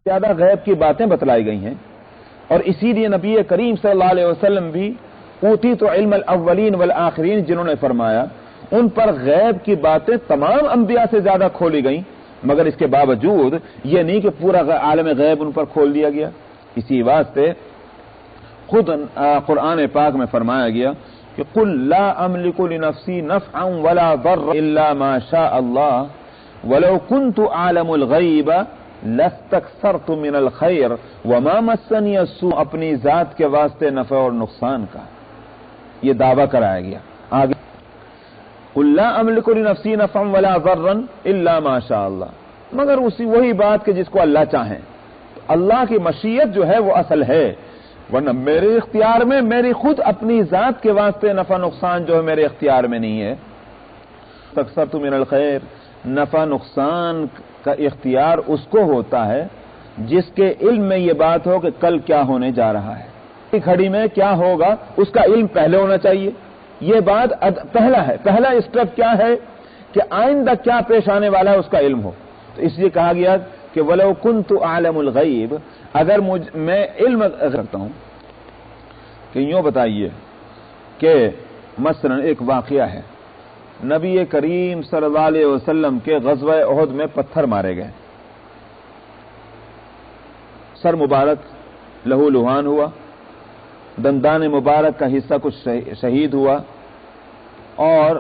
زیادہ غیب کی باتیں بتلائی گئی ہیں، اور اسی لیے نبی کریم صلی اللہ علیہ وسلم بھی اوتیت علم الاولین والآخرین جنہوں نے فرمایا، ان پر غیب کی باتیں تمام انبیاء سے زیادہ کھولی گئیں، مگر اس کے باوجود یہ نہیں کہ پورا عالم غیب ان پر کھول دیا گیا۔ اسی واسطے خود قرآن پاک میں فرمایا گیا کہ قل لا املک لنفسی نفعا ولا ضرا الا ما شاء اللہ ولو كنت اعلم الغیب لاستکثرت من الخیر وما مسنی السوء، اپنی ذات کے واسطے نفع اور نقصان کا یہ دعویٰ کرایا گیا۔ آگے قل لا املک لنفسی نفعا ولا ضرا الا ما شاء اللہ، مگر وہی بات کہ جس کو اللہ چاہیں، اللہ کی مشیت جو ہے وہ اصل ہے، ورنہ میرے اختیار میں، میری خود اپنی ذات کے واسطے نفع نقصان جو ہے میرے اختیار میں نہیں ہے۔ استکثرت من الخیر، نفع نقصان کا اختیار اس کو ہوتا ہے جس کے علم میں یہ بات ہو کہ کل کیا ہونے جا رہا ہے، گھڑی میں کیا ہوگا اس کا علم پہلے ہونا چاہیے۔ یہ بات پہلا اسٹیپ کیا ہے کہ آئندہ کیا پیش آنے والا ہے اس کا علم ہو۔ تو اس لیے کہا گیا کہ وَلَوْ كُنْتُ أَعْلَمُ الْغَيْبَ، اگر میں علم کرتا ہوں کہ یوں بتائیے کہ مثلا ایک واقعہ ہے، نبی کریم صلی اللہ علیہ وسلم کے غزوہ احد میں پتھر مارے گئے، سر مبارک لہو لہان ہوا، دندان مبارک کا حصہ کچھ شہید ہوا، اور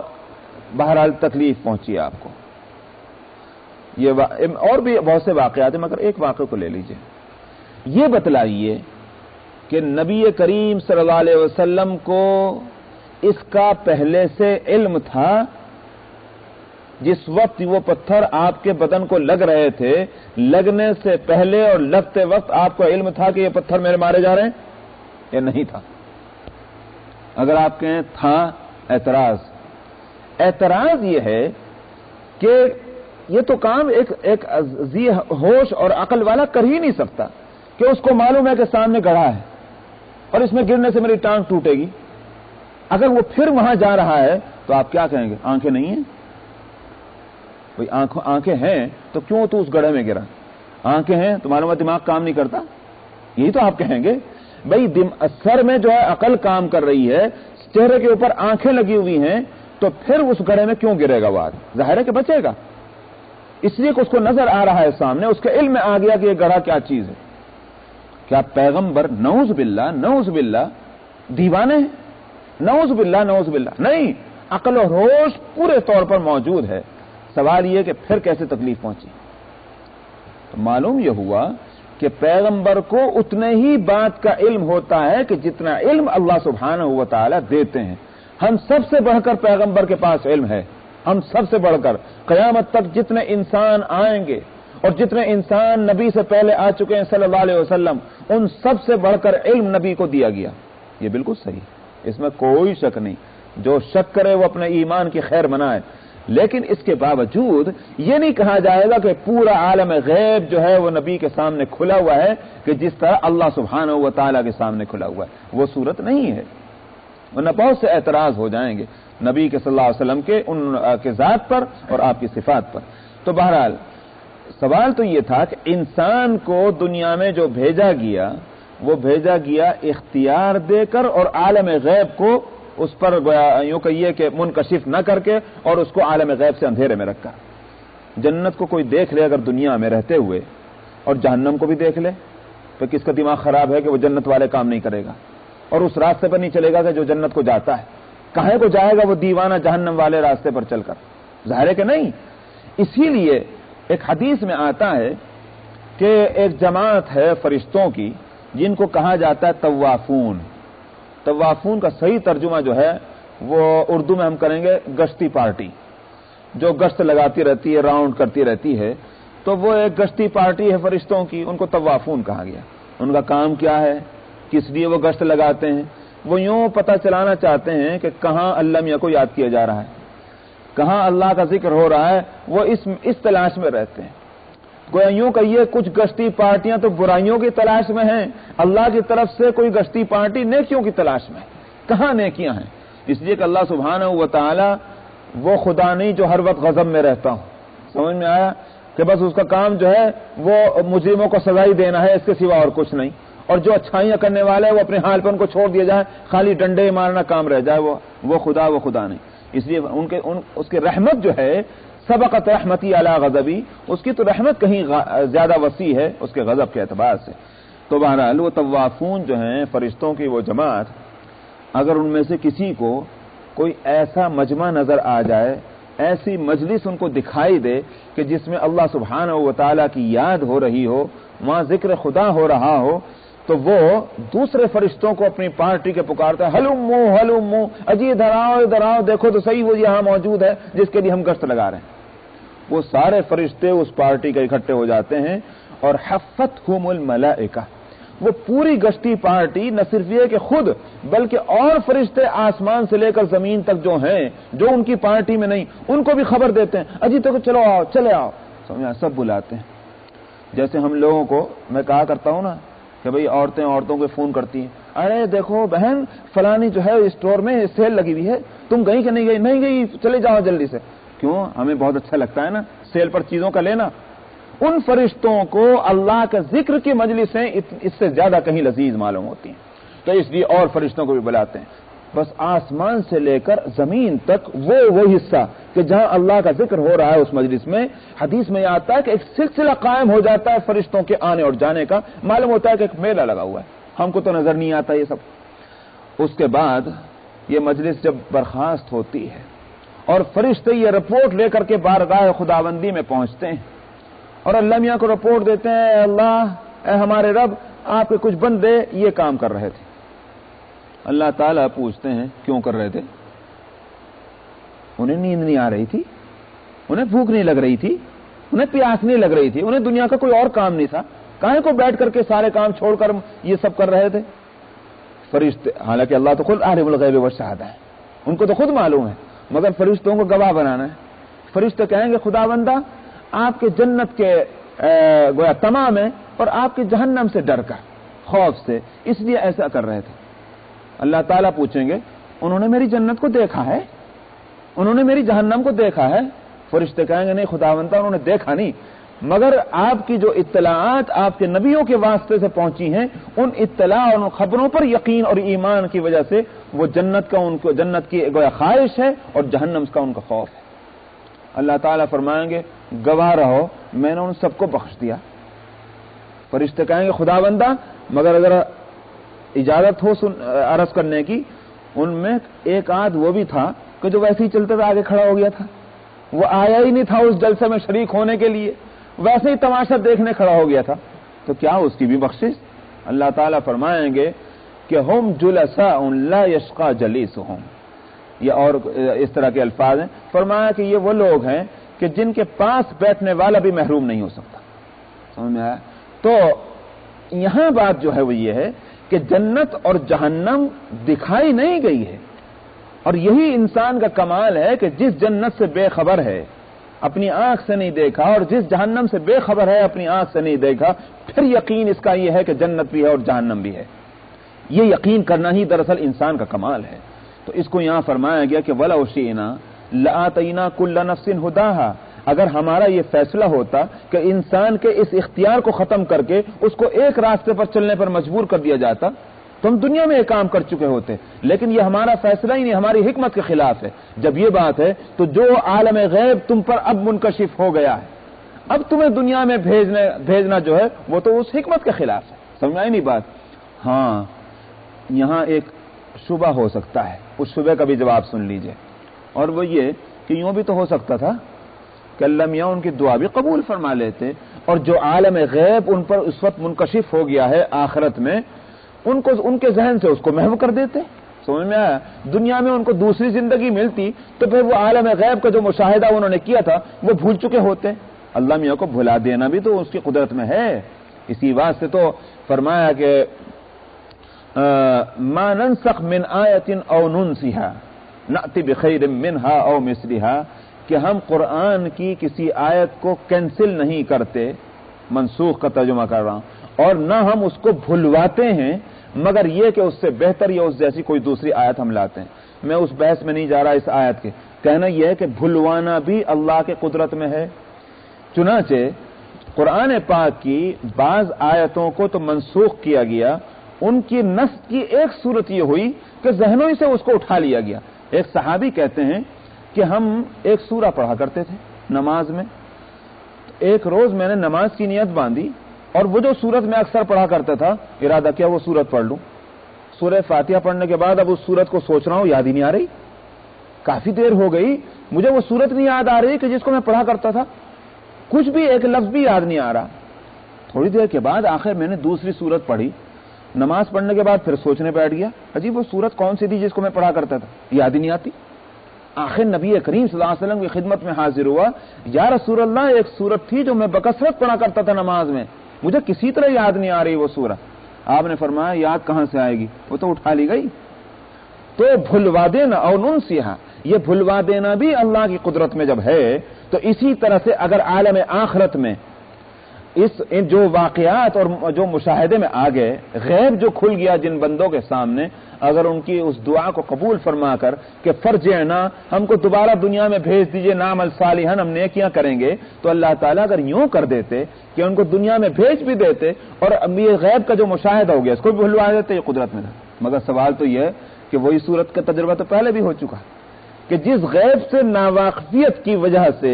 بہرحال تکلیف پہنچی آپ کو۔ یہ اور بھی بہت سے واقعات ہیں، مگر ایک واقعے کو لے لیجئے۔ یہ بتلائیے کہ نبی کریم صلی اللہ علیہ وسلم کو اس کا پہلے سے علم تھا، جس وقت وہ پتھر آپ کے بدن کو لگ رہے تھے، لگنے سے پہلے اور لگتے وقت آپ کو علم تھا کہ یہ پتھر میرے مارے جا رہے ہیں یا نہیں تھا؟ اگر آپ کہیں تھا، اعتراض یہ ہے کہ یہ تو کام ایک ذی ہوش اور عقل والا کر ہی نہیں سکتا کہ اس کو معلوم ہے کہ سامنے گڑھا ہے اور اس میں گرنے سے میری ٹانگ ٹوٹے گی۔ اگر وہ پھر وہاں جا رہا ہے تو آپ کیا کہیں گے؟ آنکھیں نہیں ہیں؟ بھئی آنکھیں ہیں تو کیوں تو اس گڑھے میں گرا؟ آنکھیں ہیں تو معلوم ہے دماغ کام نہیں کرتا، یہی تو آپ کہیں گے۔ بھئی سر میں جو ہے عقل کام کر رہی ہے، چہرے کے اوپر آنکھیں لگی ہوئی ہیں، تو پھر اس گڑھے میں کیوں گرے گا وہ آدمی؟ ظاہر ہے کہ بچے گا، اس لیے کہ اس کو نظر آ رہا ہے سامنے، اس کے علم میں آ گیا کہ یہ گڑھا کیا چیز ہے۔ کیا پیغمبر نعوذ باللہ دیوانے ہیں؟ نعوذ باللہ نہیں، عقل و ہوش پورے طور پر موجود ہے۔ سوال یہ کہ پھر کیسے تکلیف پہنچی؟ تو معلوم یہ ہوا کہ پیغمبر کو اتنے ہی بات کا علم ہوتا ہے کہ جتنا علم اللہ سبحانہ و تعالی دیتے ہیں۔ ہم سب سے بڑھ کر پیغمبر کے پاس علم ہے، ہم سب سے بڑھ کر قیامت تک جتنے انسان آئیں گے اور جتنے انسان نبی سے پہلے آ چکے ہیں صلی اللہ علیہ وسلم، ان سب سے بڑھ کر علم نبی کو دیا گیا۔ یہ بالکل صحیح، اس میں کوئی شک نہیں، جو شک کرے وہ اپنے ایمان کی خیر منائے، لیکن اس کے باوجود یہ نہیں کہا جائے گا کہ پورا عالم غیب جو ہے وہ نبی کے سامنے کھلا ہوا ہے کہ جس طرح اللہ سبحانہ و تعالیٰ کے سامنے کھلا ہوا ہے۔ وہ صورت نہیں ہے، ورنہ بہت سے اعتراض ہو جائیں گے نبی کے صلی اللہ علیہ وسلم کے ان کے ذات پر اور آپ کی صفات پر۔ تو بہرحال سوال تو یہ تھا کہ انسان کو دنیا میں جو بھیجا گیا وہ بھیجا گیا اختیار دے کر اور عالم غیب کو اس پر یوں کہیے کہ منکشف نہ کر کے اور اس کو عالم غیب سے اندھیرے میں رکھا۔ جنت کو کوئی دیکھ لے اگر دنیا میں رہتے ہوئے اور جہنم کو بھی دیکھ لے تو کس کا دماغ خراب ہے کہ وہ جنت والے کام نہیں کرے گا اور اس راستے پر نہیں چلے گا کہ جو جنت کو جاتا ہے؟ کہاں کو جائے گا وہ دیوانہ جہنم والے راستے پر چل کر؟ ظاہر ہے کہ نہیں۔ اسی لیے ایک حدیث میں آتا ہے کہ ایک جماعت ہے فرشتوں کی جن کو کہا جاتا ہے طوافون۔ طوافون کا صحیح ترجمہ جو ہے وہ اردو میں ہم کریں گے گشتی پارٹی، جو گشت لگاتی رہتی ہے، راؤنڈ کرتی رہتی ہے، تو وہ ایک گشتی پارٹی ہے فرشتوں کی، ان کو طوافون کہا گیا۔ ان کا کام کیا ہے، کس لیے وہ گشت لگاتے ہیں؟ وہ یوں پتہ چلانا چاہتے ہیں کہ کہاں اللہ میاں کو یاد کیا جا رہا ہے، کہاں اللہ کا ذکر ہو رہا ہے، وہ اس تلاش میں رہتے ہیں۔ گویا یوں کہیے کچھ گشتی پارٹیاں تو برائیوں کی تلاش میں ہیں، اللہ کی طرف سے کوئی گشتی پارٹی نیکیوں کی تلاش میں ہے۔ کہاں نیکیاں ہیں؟ اس لیے کہ اللہ سبحانہ و تعالی وہ خدا نہیں جو ہر وقت غضب میں رہتا ہوں۔ سمجھ میں آیا؟ کہ بس اس کا کام جو ہے وہ مجرموں کو سزا ہی دینا ہے، اس کے سوا اور کچھ نہیں، اور جو اچھائیاں کرنے والے ہیں وہ اپنے حال پر ان کو چھوڑ دیا جائے، خالی ڈنڈے مارنا کام رہ جائے، وہ خدا نہیں۔ اس لیے اس کی رحمت جو ہے، سبقت رحمتی علی غضبی، اس کی تو رحمت کہیں زیادہ وسیع ہے اس کے غضب کے اعتبار سے۔ تو بہرحال وہ طوافون جو ہیں فرشتوں کی وہ جماعت، اگر ان میں سے کسی کو کوئی ایسا مجمع نظر آ جائے، ایسی مجلس ان کو دکھائی دے کہ جس میں اللہ سبحانہ و تعالیٰ کی یاد ہو رہی ہو، وہاں ذکر خدا ہو رہا ہو، تو وہ دوسرے فرشتوں کو اپنی پارٹی کے پکارتا ہے، ہلمو ہلمو، اجی ادھر آؤ، دیکھو تو صحیح وہ یہاں موجود ہے جس کے لیے ہم گشت لگا رہے ہیں۔ وہ سارے فرشتے اس پارٹی کے اکٹھے ہو جاتے ہیں، اور حفتہم الملائکہ، وہ پوری گشتی پارٹی نہ صرف یہ کہ خود بلکہ اور فرشتے آسمان سے لے کر زمین تک جو ہیں، جو ان کی پارٹی میں نہیں، ان کو بھی خبر دیتے ہیں، اجی تو چلو آؤ، چلے آؤ، سب بلاتے ہیں۔ جیسے ہم لوگوں کو میں کہا کرتا ہوں نا کہ بھئی عورتوں کو فون کرتی ہیں، ارے دیکھو بہن فلانی جو ہے اسٹور میں سیل لگی ہوئی ہے، تم گئی کہ نہیں گئی؟ نہیں گئی، چلے جاؤ جلدی سے۔ کیوں؟ ہمیں بہت اچھا لگتا ہے نا سیل پر چیزوں کا لینا۔ ان فرشتوں کو اللہ کا ذکر کی مجلسیں اس سے زیادہ کہیں لذیذ معلوم ہوتی ہیں، تو اس لیے اور فرشتوں کو بھی بلاتے ہیں۔ بس آسمان سے لے کر زمین تک وہ حصہ کہ جہاں اللہ کا ذکر ہو رہا ہے اس مجلس میں، حدیث میں یہ آتا ہے کہ ایک سلسلہ قائم ہو جاتا ہے فرشتوں کے آنے اور جانے کا، معلوم ہوتا ہے کہ ایک میلہ لگا ہوا ہے، ہم کو تو نظر نہیں آتا یہ سب۔ اس کے بعد یہ مجلس جب برخاست ہوتی ہے اور فرشتے یہ رپورٹ لے کر کے بارگاہ خداوندی میں پہنچتے ہیں اور اللہ میاں کو رپورٹ دیتے ہیں، اے اللہ، اے ہمارے رب، آپ کے کچھ بندے یہ کام کر رہے تھے۔ اللہ تعالیٰ پوچھتے ہیں کیوں کر رہے تھے؟ انہیں نیند نہیں آ رہی تھی، انہیں بھوک نہیں لگ رہی تھی، انہیں پیاس نہیں لگ رہی تھی، انہیں دنیا کا کوئی اور کام نہیں تھا، کاہیں کو بیٹھ کر کے سارے کام چھوڑ کر یہ سب کر رہے تھے؟ فرشتے، حالانکہ اللہ تو خود عالم الغیب والشہادہ ہے، ان کو تو خود معلوم ہے، مگر فرشتوں کو گواہ بنانا ہے۔ فرشتے کہیں گے خداوندہ، آپ کے جنت کے گویا تمام ہے اور آپ کے جہنم سے ڈر کر، خوف سے، اس لیے ایسا کر رہے تھے۔ اللہ تعالیٰ پوچھیں گے انہوں نے میری جنت کو دیکھا ہے؟ انہوں نے میری جہنم کو دیکھا ہے؟ فرشتے کہیں گے نہیں خداوندہ، انہوں نے دیکھا نہیں، مگر آپ کی جو اطلاعات آپ کے نبیوں کے واسطے سے پہنچی ہیں، ان اطلاع اور ان خبروں پر یقین اور ایمان کی وجہ سے وہ جنت کی گویا خواہش ہے اور جہنم کا ان کا خوف ہے۔ اللہ تعالیٰ فرمائیں گے گواہ رہو، میں نے ان سب کو بخش دیا۔ فرشتے کہیں گے خداوندہ، مگر اگر اجازت ہو عرض کرنے کی، ان میں ایک آدھ وہ بھی تھا کہ جو ویسے ہی چلتے ہوئے آگے کھڑا ہو گیا تھا، وہ آیا ہی نہیں تھا اس جلسے میں شریک ہونے کے لیے، ویسے ہی تماشا دیکھنے کھڑا ہو گیا تھا، تو کیا اس کی بھی بخشش؟ اللہ تعالیٰ فرمائیں گے کہ ہم جلساء لا یشقى جلیسہم، یہ اور اس طرح کے الفاظ ہیں۔ فرمایا کہ یہ وہ لوگ ہیں کہ جن کے پاس بیٹھنے والا بھی محروم نہیں ہو سکتا۔ سمجھ میں آیا؟ تو یہاں بات جو ہے وہ یہ ہے کہ جنت اور جہنم دکھائی نہیں گئی ہے، اور یہی انسان کا کمال ہے کہ جس جنت سے بے خبر ہے، اپنی آنکھ سے نہیں دیکھا، اور جس جہنم سے بے خبر ہے، اپنی آنکھ سے نہیں دیکھا، پھر یقین اس کا یہ ہے کہ جنت بھی ہے اور جہنم بھی ہے۔ یہ یقین کرنا ہی دراصل انسان کا کمال ہے۔ تو اس کو یہاں فرمایا گیا کہ وَلَوْ شِئْنَا لَآتَيْنَا كُلَّ نَفْسٍ هُدَاهَا، اگر ہمارا یہ فیصلہ ہوتا کہ انسان کے اس اختیار کو ختم کر کے اس کو ایک راستے پر چلنے پر مجبور کر دیا جاتا تو ہم دنیا میں یہ کام کر چکے ہوتے، لیکن یہ ہمارا فیصلہ ہی نہیں، ہماری حکمت کے خلاف ہے۔ جب یہ بات ہے تو جو عالم غیب تم پر اب منکشف ہو گیا ہے، اب تمہیں دنیا میں بھیجنا جو ہے وہ تو اس حکمت کے خلاف ہے۔ سمجھ آئی نہیں بات؟ ہاں، یہاں ایک شبہ ہو سکتا ہے، اس شبہ کا بھی جواب سن لیجئے، اور وہ یہ کہ یوں بھی تو ہو سکتا تھا کہ اللہ میاں ان کی دعا بھی قبول فرما لیتے، اور جو عالم غیب ان پر اس وقت منکشف ہو گیا ہے آخرت میں، ان کے ذہن سے اس کو محو کر دیتے۔ سمجھ میں آیا؟ دنیا میں ان کو دوسری زندگی ملتی تو پھر وہ عالم غیب کا جو مشاہدہ انہوں نے کیا تھا وہ بھول چکے ہوتے۔ اللہ میاں کو بھلا دینا بھی تو اس کی قدرت میں ہے، اسی واسطے تو فرمایا کہ ما ننسخ من آیت او ننسها نأتی بخیر منها او مثلها، کہ ہم قرآن کی کسی آیت کو کینسل نہیں کرتے، منسوخ کا ترجمہ کر رہا ہوں، اور نہ ہم اس کو بھلواتے ہیں مگر یہ کہ اس سے بہتر یا اس جیسی کوئی دوسری آیت ہم لاتے ہیں۔ میں اس بحث میں نہیں جا رہا اس آیت کے، کہنا یہ ہے کہ بھلوانا بھی اللہ کے قدرت میں ہے، چنانچہ قرآن پاک کی بعض آیتوں کو تو منسوخ کیا گیا، ان کی نسخ کی ایک صورت یہ ہوئی کہ ذہنوں سے اس کو اٹھا لیا گیا۔ ایک صحابی کہتے ہیں کہ ہم ایک سورہ پڑھا کرتے تھے نماز میں، ایک روز میں نے نماز کی نیت باندھی اور وہ جو سورت میں اکثر پڑھا کرتا تھا ارادہ کیا وہ سورت پڑھ لوں۔ سورہ فاتحہ پڑھنے کے بعد اب اس سورت کو سوچ رہا ہوں، یاد ہی نہیں آ رہی، کافی دیر ہو گئی، مجھے وہ سورت نہیں یاد آ رہی کہ جس کو میں پڑھا کرتا تھا، کچھ بھی ایک لفظ بھی یاد نہیں آ رہا۔ تھوڑی دیر کے بعد آخر میں نے دوسری سورت پڑھی، نماز پڑھنے کے بعد پھر سوچنے بیٹھ گیا، عجیب وہ سورت کون سی تھی جس کو میں پڑھا کرتا تھا، یاد ہی نہیں آتی۔ آخر نبی کریم صلی اللہ علیہ وسلم کی خدمت میں حاضر ہوا، یا رسول اللہ ایک سورت تھی جو میں بکثرت پڑھا کرتا تھا نماز میں، مجھے کسی طرح یاد نہیں آ رہی وہ سورت۔ آپ نے فرمایا یاد کہاں سے آئے گی، وہ تو اٹھا لی گئی۔ تو بھلوا دینا اور ننسیہا، یہ بھلوا دینا بھی اللہ کی قدرت میں جب ہے تو اسی طرح سے اگر عالم آخرت میں جو واقعات اور جو مشاہدے میں آ گئے، غیب جو کھل گیا جن بندوں کے سامنے، اگر ان کی اس دعا کو قبول فرما کر کہ فرجعنا، ہم کو دوبارہ دنیا میں بھیج دیجئے، نعمل صالحا، ہم نیکیاں کریں گے، تو اللہ تعالیٰ اگر یوں کر دیتے کہ ان کو دنیا میں بھیج بھی دیتے اور یہ غیب کا جو مشاہدہ ہو گیا اس کو بھی بھلوا دیتے، یہ قدرت میں تھا۔ مگر سوال تو یہ ہے کہ وہی صورت کا تجربہ تو پہلے بھی ہو چکا کہ جس غیب سے ناواقفیت کی وجہ سے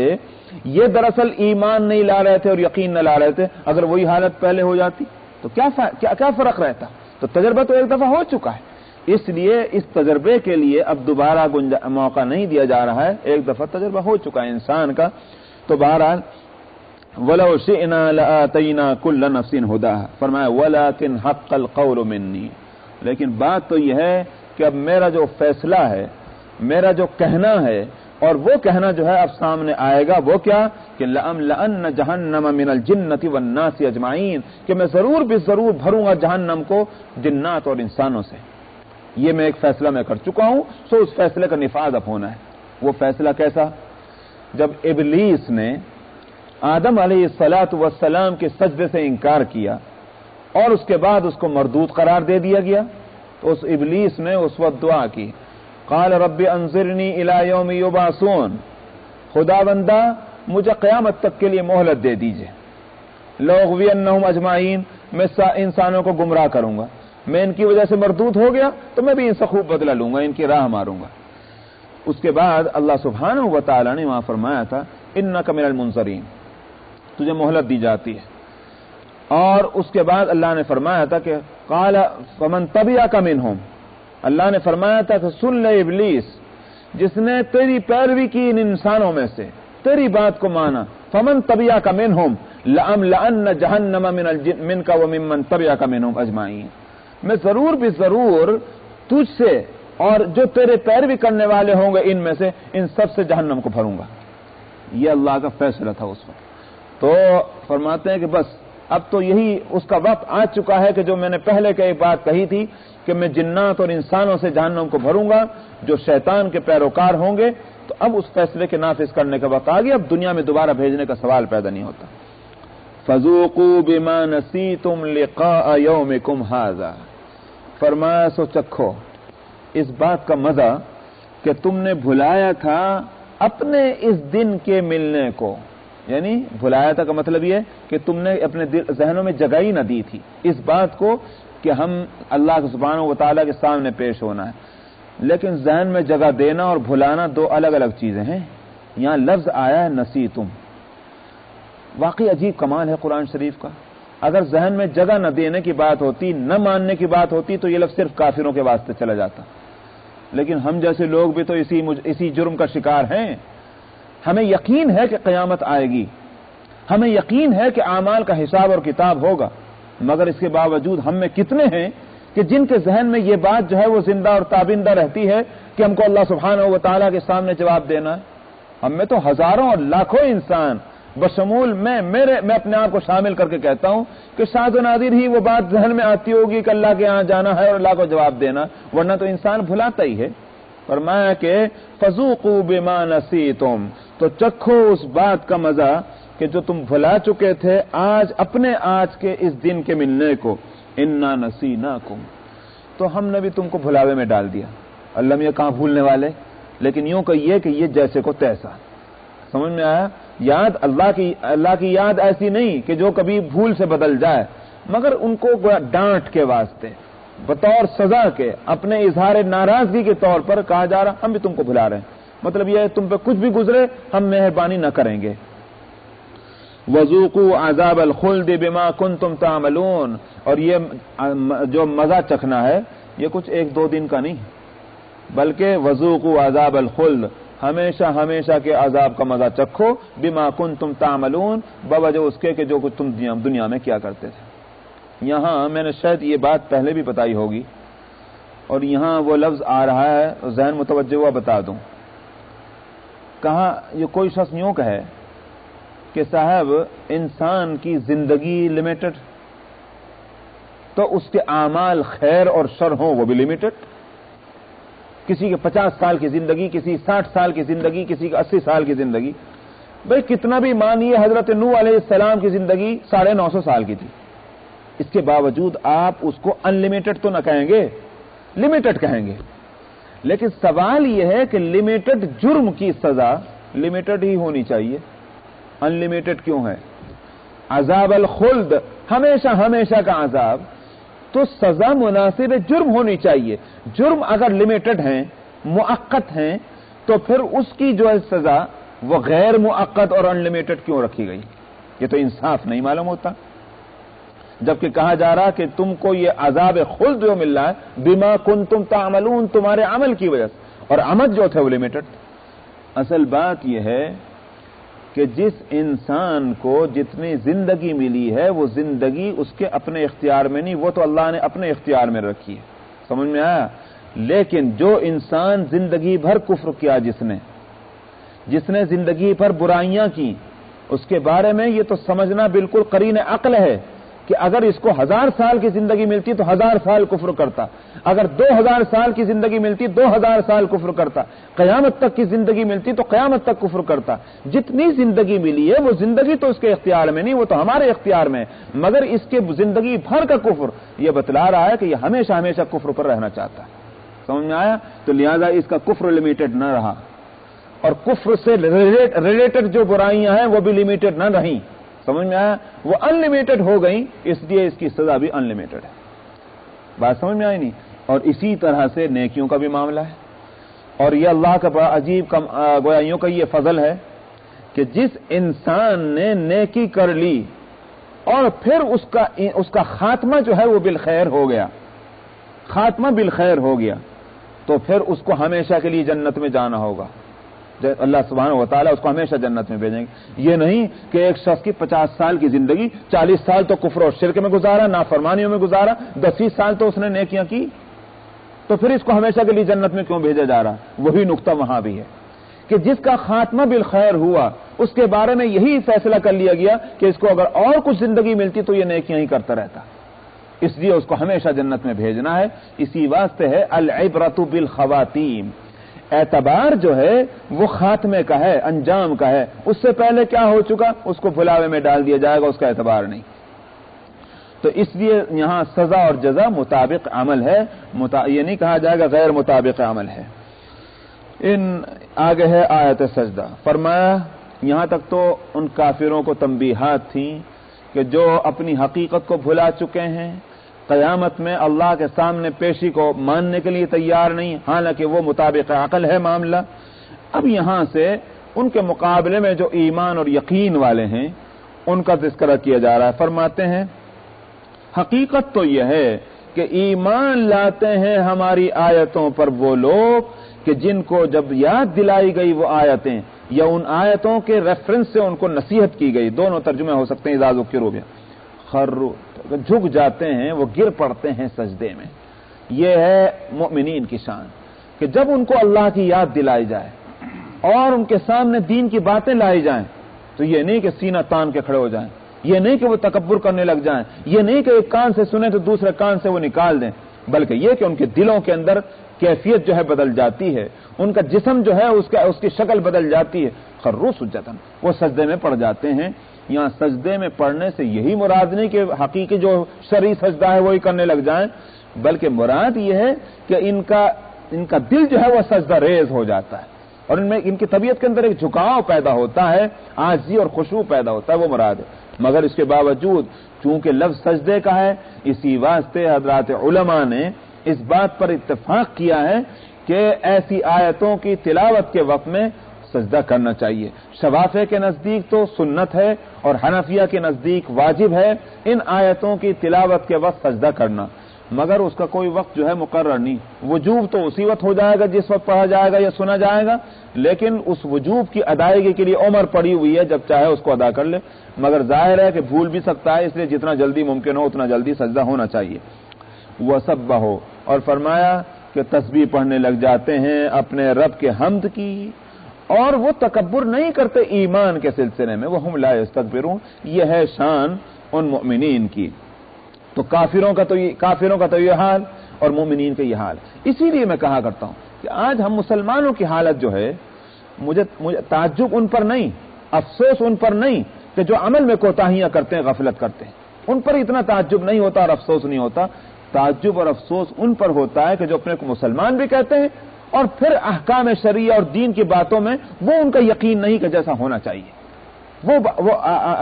یہ دراصل ایمان نہیں لا رہے تھے اور یقین نہ لا رہے تھے، اگر وہی حالت پہلے ہو جاتی تو کیا فرق رہتا؟ تو تجربہ تو ایک دفعہ ہو چکا ہے، اس لیے اس تجربے کے لیے اب دوبارہ موقع نہیں دیا جا رہا ہے، ایک دفعہ تجربہ ہو چکا ہے انسان کا۔ تو بہرحال وَلَوْ شِئْنَا لَآتَيْنَا كُلَّ نَفْسٍ هُدَاهَا، فرمایا وَلَكِنْ حَقَّ الْقَوْلُ مِنِّي، لیکن بات تو یہ ہے کہ اب میرا جو فیصلہ ہے، میرا جو کہنا ہے، اور وہ کہنا جو ہے اب سامنے آئے گا، وہ کیا کہ لَأَمْلَأَنَّ جَهَنَّمَ مِنَ الْجِنَّةِ وَالنَّاسِ أَجْمَعِينَ، کہ میں ضرور بھروں گا جہنم کو جنات اور انسانوں سے۔ یہ میں ایک فیصلہ میں کر چکا ہوں، سو اس فیصلے کا نفاذ اب ہونا ہے۔ وہ فیصلہ کیسا؟ جب ابلیس نے آدم علیہ السلام کے سجدے سے انکار کیا اور اس کے بعد اس کو مردود قرار دے دیا گیا، تو اس ابلیس نے اس وقت دعا کی، قال رب انظرنی الی یوم یبعثون، خدا بندہ مجھے قیامت تک کے لیے مہلت دے دیجئے، لأغوینہم اجمعین، میں انسانوں کو گمراہ کروں گا، میں ان کی وجہ سے مردود ہو گیا تو میں بھی ان سے خوب بدلہ لوں گا، ان کی راہ ماروں گا۔ اس کے بعد اللہ سبحانہ و تعالی نے وہاں فرمایا تھا انک من المنظرین، تجھے مہلت دی جاتی ہے۔ اور اس کے بعد اللہ نے فرمایا تھا کہ قال فمن تبعک منہم، اللہ نے فرمایا تھا کہ سن لے ابلیس، جس نے تیری پیروی کی ان انسانوں میں سے، تیری بات کو مانا، فمن تبعک منہم لأملأن جہنم منک وممن تبعک منہم اجمعین، میں ضرور بھی ضرور تجھ سے اور جو تیرے پیروی کرنے والے ہوں گے ان میں سے، ان سب سے جہنم کو بھروں گا۔ یہ اللہ کا فیصلہ تھا اس وقت۔ تو فرماتے ہیں کہ بس اب تو یہی اس کا وقت آ چکا ہے کہ جو میں نے پہلے کہ ایک بات کہی تھی کہ میں جنات اور انسانوں سے جہنم کو بھروں گا جو شیطان کے پیروکار ہوں گے، تو اب اس فیصلے کے نافذ کرنے کا وقت آ گیا، اب دنیا میں دوبارہ بھیجنے کا سوال پیدا نہیں ہوتا۔ فَذُوقُوا بِمَا نَسِيتُمْ لِقَاءَ يَوْمِكُمْ هَذَا، فرمایا سو چکھو اس بات کا مزہ کہ تم نے بھلایا تھا اپنے اس دن کے ملنے کو، یعنی بھلایا تھا کا مطلب یہ کہ تم نے اپنے ذہنوں میں جگہ ہی نہ دی تھی اس بات کو کہ ہم اللہ سبحانہ و تعالیٰ کے سامنے پیش ہونا ہے۔ لیکن ذہن میں جگہ دینا اور بھلانا دو الگ الگ چیزیں ہیں۔ یہاں لفظ آیا ہے نسیتم، واقعی عجیب کمال ہے قرآن شریف کا۔ اگر ذہن میں جگہ نہ دینے کی بات ہوتی، نہ ماننے کی بات ہوتی، تو یہ لفظ صرف کافروں کے واسطے چلا جاتا، لیکن ہم جیسے لوگ بھی تو اسی جرم کا شکار ہیں۔ ہمیں یقین ہے کہ قیامت آئے گی، ہمیں یقین ہے کہ اعمال کا حساب اور کتاب ہوگا، مگر اس کے باوجود ہم میں کتنے ہیں کہ جن کے ذہن میں یہ بات جو ہے وہ زندہ اور تابندہ رہتی ہے کہ ہم کو اللہ سبحانہ و تعالیٰ کے سامنے جواب دینا ہے۔ ہم میں تو ہزاروں اور لاکھوں انسان، بشمول میں اپنے آپ کو شامل کر کے کہتا ہوں کہ شاذ و نادر ہی وہ بات ذہن میں آتی ہوگی کہ اللہ کے ہاں جانا ہے اور اللہ کو جواب دینا، ورنہ تو انسان بھلاتا ہی ہے۔ فرمایا کہ فذوقوا بما نسیتم، تو چکھو اس بات کا مزہ کہ جو تم بھلا چکے تھے اپنے آج کے اس دن کے ملنے کو، انا نسیناکم، تو ہم نے بھی تم کو بھلاوے میں ڈال دیا۔ اللہ میں یہ کہاں بھولنے والے، لیکن یوں کہیے کہ یہ جیسے کو تیسا، سمجھ میں آیا؟ یاد اللہ کی یاد ایسی نہیں کہ جو کبھی بھول سے بدل جائے، مگر ان کو ڈانٹ کے واسطے، بطور سزا کے، اپنے اظہار ناراضگی کے طور پر کہا جا رہا ہم بھی تم کو بھلا رہے ہیں، مطلب یہ ہے تم پہ کچھ بھی گزرے ہم مہربانی نہ کریں گے۔ وذوقوا عذاب الخلد بما کنتم تعملون، اور یہ جو مزہ چکھنا ہے یہ کچھ 1-2 دن کا نہیں، بلکہ وذوقوا عذاب الخلد، ہمیشہ ہمیشہ کے عذاب کا مزہ چکھو، بما کنتم تعملون، بوجہ اس کے کہ جو کچھ تم دنیا میں کیا کرتے تھے۔ یہاں میں نے شاید یہ بات پہلے بھی بتائی ہوگی، اور یہاں وہ لفظ آ رہا ہے ذہن متوجہ ہوا بتا دوں۔ کہا یہ کوئی شخص یوں کہے کہ صاحب انسان کی زندگی لمیٹڈ، تو اس کے اعمال خیر اور شر ہوں وہ بھی لمیٹڈ، کسی کے 50 سال کی زندگی، کسی 60 سال کی زندگی، کسی کے 80 سال کی زندگی، بھئی کتنا بھی مانیے حضرت نوح علیہ السلام کی زندگی 950 سال کی تھی، اس کے باوجود آپ اس کو انلمیٹڈ تو نہ کہیں گے، لمیٹڈ کہیں گے۔ لیکن سوال یہ ہے کہ لمیٹڈ جرم کی سزا لمیٹڈ ہی ہونی چاہیے، انلمیٹڈ کیوں ہے؟ عذاب الخلد، ہمیشہ ہمیشہ کا عذاب، تو سزا مناسب جرم ہونی چاہیے۔ جرم اگر لمیٹڈ ہیں، مؤقت ہیں، تو پھر اس کی جو ہے سزا وہ غیر مؤقت اور انلمیٹڈ کیوں رکھی گئی؟ یہ تو انصاف نہیں معلوم ہوتا، جبکہ کہا جا رہا کہ تم کو یہ عذاب خلد جو مل رہا ہے بما کنتم تعملون، تمہارے عمل کی وجہ سے، اور عمل جو تھے وہ لمیٹڈ۔ اصل بات یہ ہے کہ جس انسان کو جتنی زندگی ملی ہے وہ زندگی اس کے اپنے اختیار میں نہیں، وہ تو اللہ نے اپنے اختیار میں رکھی ہے، سمجھ میں آیا؟ لیکن جو انسان زندگی بھر کفر کیا، جس نے زندگی بھر برائیاں کی، اس کے بارے میں یہ تو سمجھنا بالکل قرین عقل ہے کہ اگر اس کو 1000 سال کی زندگی ملتی تو 1000 سال کفر کرتا، اگر 2000 سال کی زندگی ملتی 2000 سال کفر کرتا، قیامت تک کی زندگی ملتی تو قیامت تک کفر کرتا۔ جتنی زندگی ملی ہے وہ زندگی تو اس کے اختیار میں نہیں، وہ تو ہمارے اختیار میں، مگر اس کے زندگی بھر کا کفر یہ بتلا رہا ہے کہ یہ ہمیشہ ہمیشہ کفر پر رہنا چاہتا ہے، سمجھ میں آیا؟ تو لہذا اس کا کفر لمیٹڈ نہ رہا، اور کفر سے ریلیٹڈ جو برائیاں ہیں وہ بھی لمیٹڈ نہ رہیں، سمجھ میں آیا؟ وہ انلمیٹڈ ہو گئیں، اس لیے اس کی سزا بھی انلمیٹڈ ہے۔ بات سمجھ میں آئی نہیں؟ اور اسی طرح سے نیکیوں کا بھی معاملہ ہے، اور یہ اللہ کا بڑا عجیب گویائیوں کا یہ فضل ہے کہ جس انسان نے نیکی کر لی اور پھر اس کا خاتمہ جو ہے وہ بالخیر ہو گیا، خاتمہ بالخیر ہو گیا، تو پھر اس کو ہمیشہ کے لیے جنت میں جانا ہوگا، اللہ سبحانہ و تعالیٰ اس کو ہمیشہ جنت میں بھیجیں گے۔ یہ نہیں کہ ایک شخص کی 50 سال کی زندگی 40 سال تو کفر اور شرک میں گزارا، نافرمانیوں میں گزارا، 10 سال تو اس نے نیکیاں کی، تو پھر اس کو ہمیشہ کے لیے جنت میں کیوں بھیجا جا رہا؟ وہی نقطہ وہاں بھی ہے کہ جس کا خاتمہ بالخیر ہوا اس کے بارے میں یہی فیصلہ کر لیا گیا کہ اس کو اگر اور کچھ زندگی ملتی تو یہ نیکیاں ہی کرتا رہتا، اس لیے اس کو ہمیشہ جنت میں بھیجنا ہے۔ اسی واسطے ہے العبرۃ بالخواتیم، اعتبار جو ہے وہ خاتمے کا ہے، انجام کا ہے، اس سے پہلے کیا ہو چکا اس کو بھلاوے میں ڈال دیا جائے گا، اس کا اعتبار نہیں۔ تو اس لیے یہاں سزا اور جزا مطابق عمل ہے، یہ نہیں کہا جائے گا غیر مطابق عمل ہے۔ آگے ہے آیت سجدہ، فرمایا یہاں تک تو ان کافروں کو تنبیہات تھیں کہ جو اپنی حقیقت کو بھلا چکے ہیں، قیامت میں اللہ کے سامنے پیشی کو ماننے کے لیے تیار نہیں، حالانکہ وہ مطابق عقل ہے معاملہ۔ اب یہاں سے ان کے مقابلے میں جو ایمان اور یقین والے ہیں ان کا تذکرہ کیا جا رہا ہے۔ فرماتے ہیں حقیقت تو یہ ہے کہ ایمان لاتے ہیں ہماری آیتوں پر وہ لوگ کہ جن کو جب یاد دلائی گئی وہ آیتیں یا ان آیتوں کے ریفرنس سے ان کو نصیحت کی گئی، دونوں ترجمے ہو سکتے ہیں، اذا ذکروا بہا، خروا، جھک جاتے ہیں، وہ گر پڑتے ہیں سجدے میں۔ یہ ہے مؤمنین کی شان کہ جب ان کو اللہ کی یاد دلائی جائے اور ان کے سامنے دین کی باتیں لائی جائیں تو یہ نہیں کہ سینہ تان کے کھڑے ہو جائیں، یہ نہیں کہ وہ تکبر کرنے لگ جائیں، یہ نہیں کہ ایک کان سے سنیں تو دوسرے کان سے وہ نکال دیں، بلکہ یہ کہ ان کے دلوں کے اندر کیفیت جو ہے بدل جاتی ہے، ان کا جسم جو ہے اس کی شکل بدل جاتی ہے، خروا سجدا، وہ سجدے میں پڑ جاتے ہیں۔ یہاں سجدے میں پڑھنے سے یہی مراد نہیں کہ حقیقی جو شرعی سجدہ ہے وہی کرنے لگ جائیں، بلکہ مراد یہ ہے کہ ان کا دل جو ہے وہ سجدہ ریز ہو جاتا ہے، اور ان کی طبیعت کے اندر ایک جھکاؤ پیدا ہوتا ہے، عاجزی اور خشوع پیدا ہوتا ہے، وہ مراد ہے۔ مگر اس کے باوجود چونکہ لفظ سجدے کا ہے، اسی واسطے حضرات علماء نے اس بات پر اتفاق کیا ہے کہ ایسی آیتوں کی تلاوت کے وقت میں سجدہ کرنا چاہیے۔ شوافع کے نزدیک تو سنت ہے اور حنفیہ کے نزدیک واجب ہے ان آیتوں کی تلاوت کے وقت سجدہ کرنا، مگر اس کا کوئی وقت جو ہے مقرر نہیں۔ وجوب تو اسی وقت ہو جائے گا جس وقت پڑھا جائے گا یا سنا جائے گا، لیکن اس وجوب کی ادائیگی کے لیے عمر پڑی ہوئی ہے، جب چاہے اس کو ادا کر لے، مگر ظاہر ہے کہ بھول بھی سکتا ہے، اس لیے جتنا جلدی ممکن ہو اتنا جلدی سجدہ ہونا چاہیے۔ وَسَبَّحُ، اور فرمایا کہ تسبیح پڑھنے لگ جاتے ہیں اپنے رب کے حمد کی، اور وہ تکبر نہیں کرتے ایمان کے سلسلے میں، وَهُمْ لَا يَسْتَكْبِرُونَ، یہ ہے شان ان مؤمنین کی۔ تو کافروں کا تو یہ حال اور مومنین کا یہ حال۔ اسی لیے میں کہا کرتا ہوں کہ آج ہم مسلمانوں کی حالت جو ہے، مجھے تعجب ان پر نہیں، افسوس ان پر نہیں کہ جو عمل میں کوتاہیاں کرتے ہیں، غفلت کرتے ہیں، ان پر اتنا تعجب نہیں ہوتا اور افسوس نہیں ہوتا۔ تعجب اور افسوس ان پر ہوتا ہے کہ جو اپنے کو مسلمان بھی کہتے ہیں اور پھر احکام شریعہ اور دین کی باتوں میں وہ ان کا یقین نہیں کہ جیسا ہونا چاہیے۔ وہ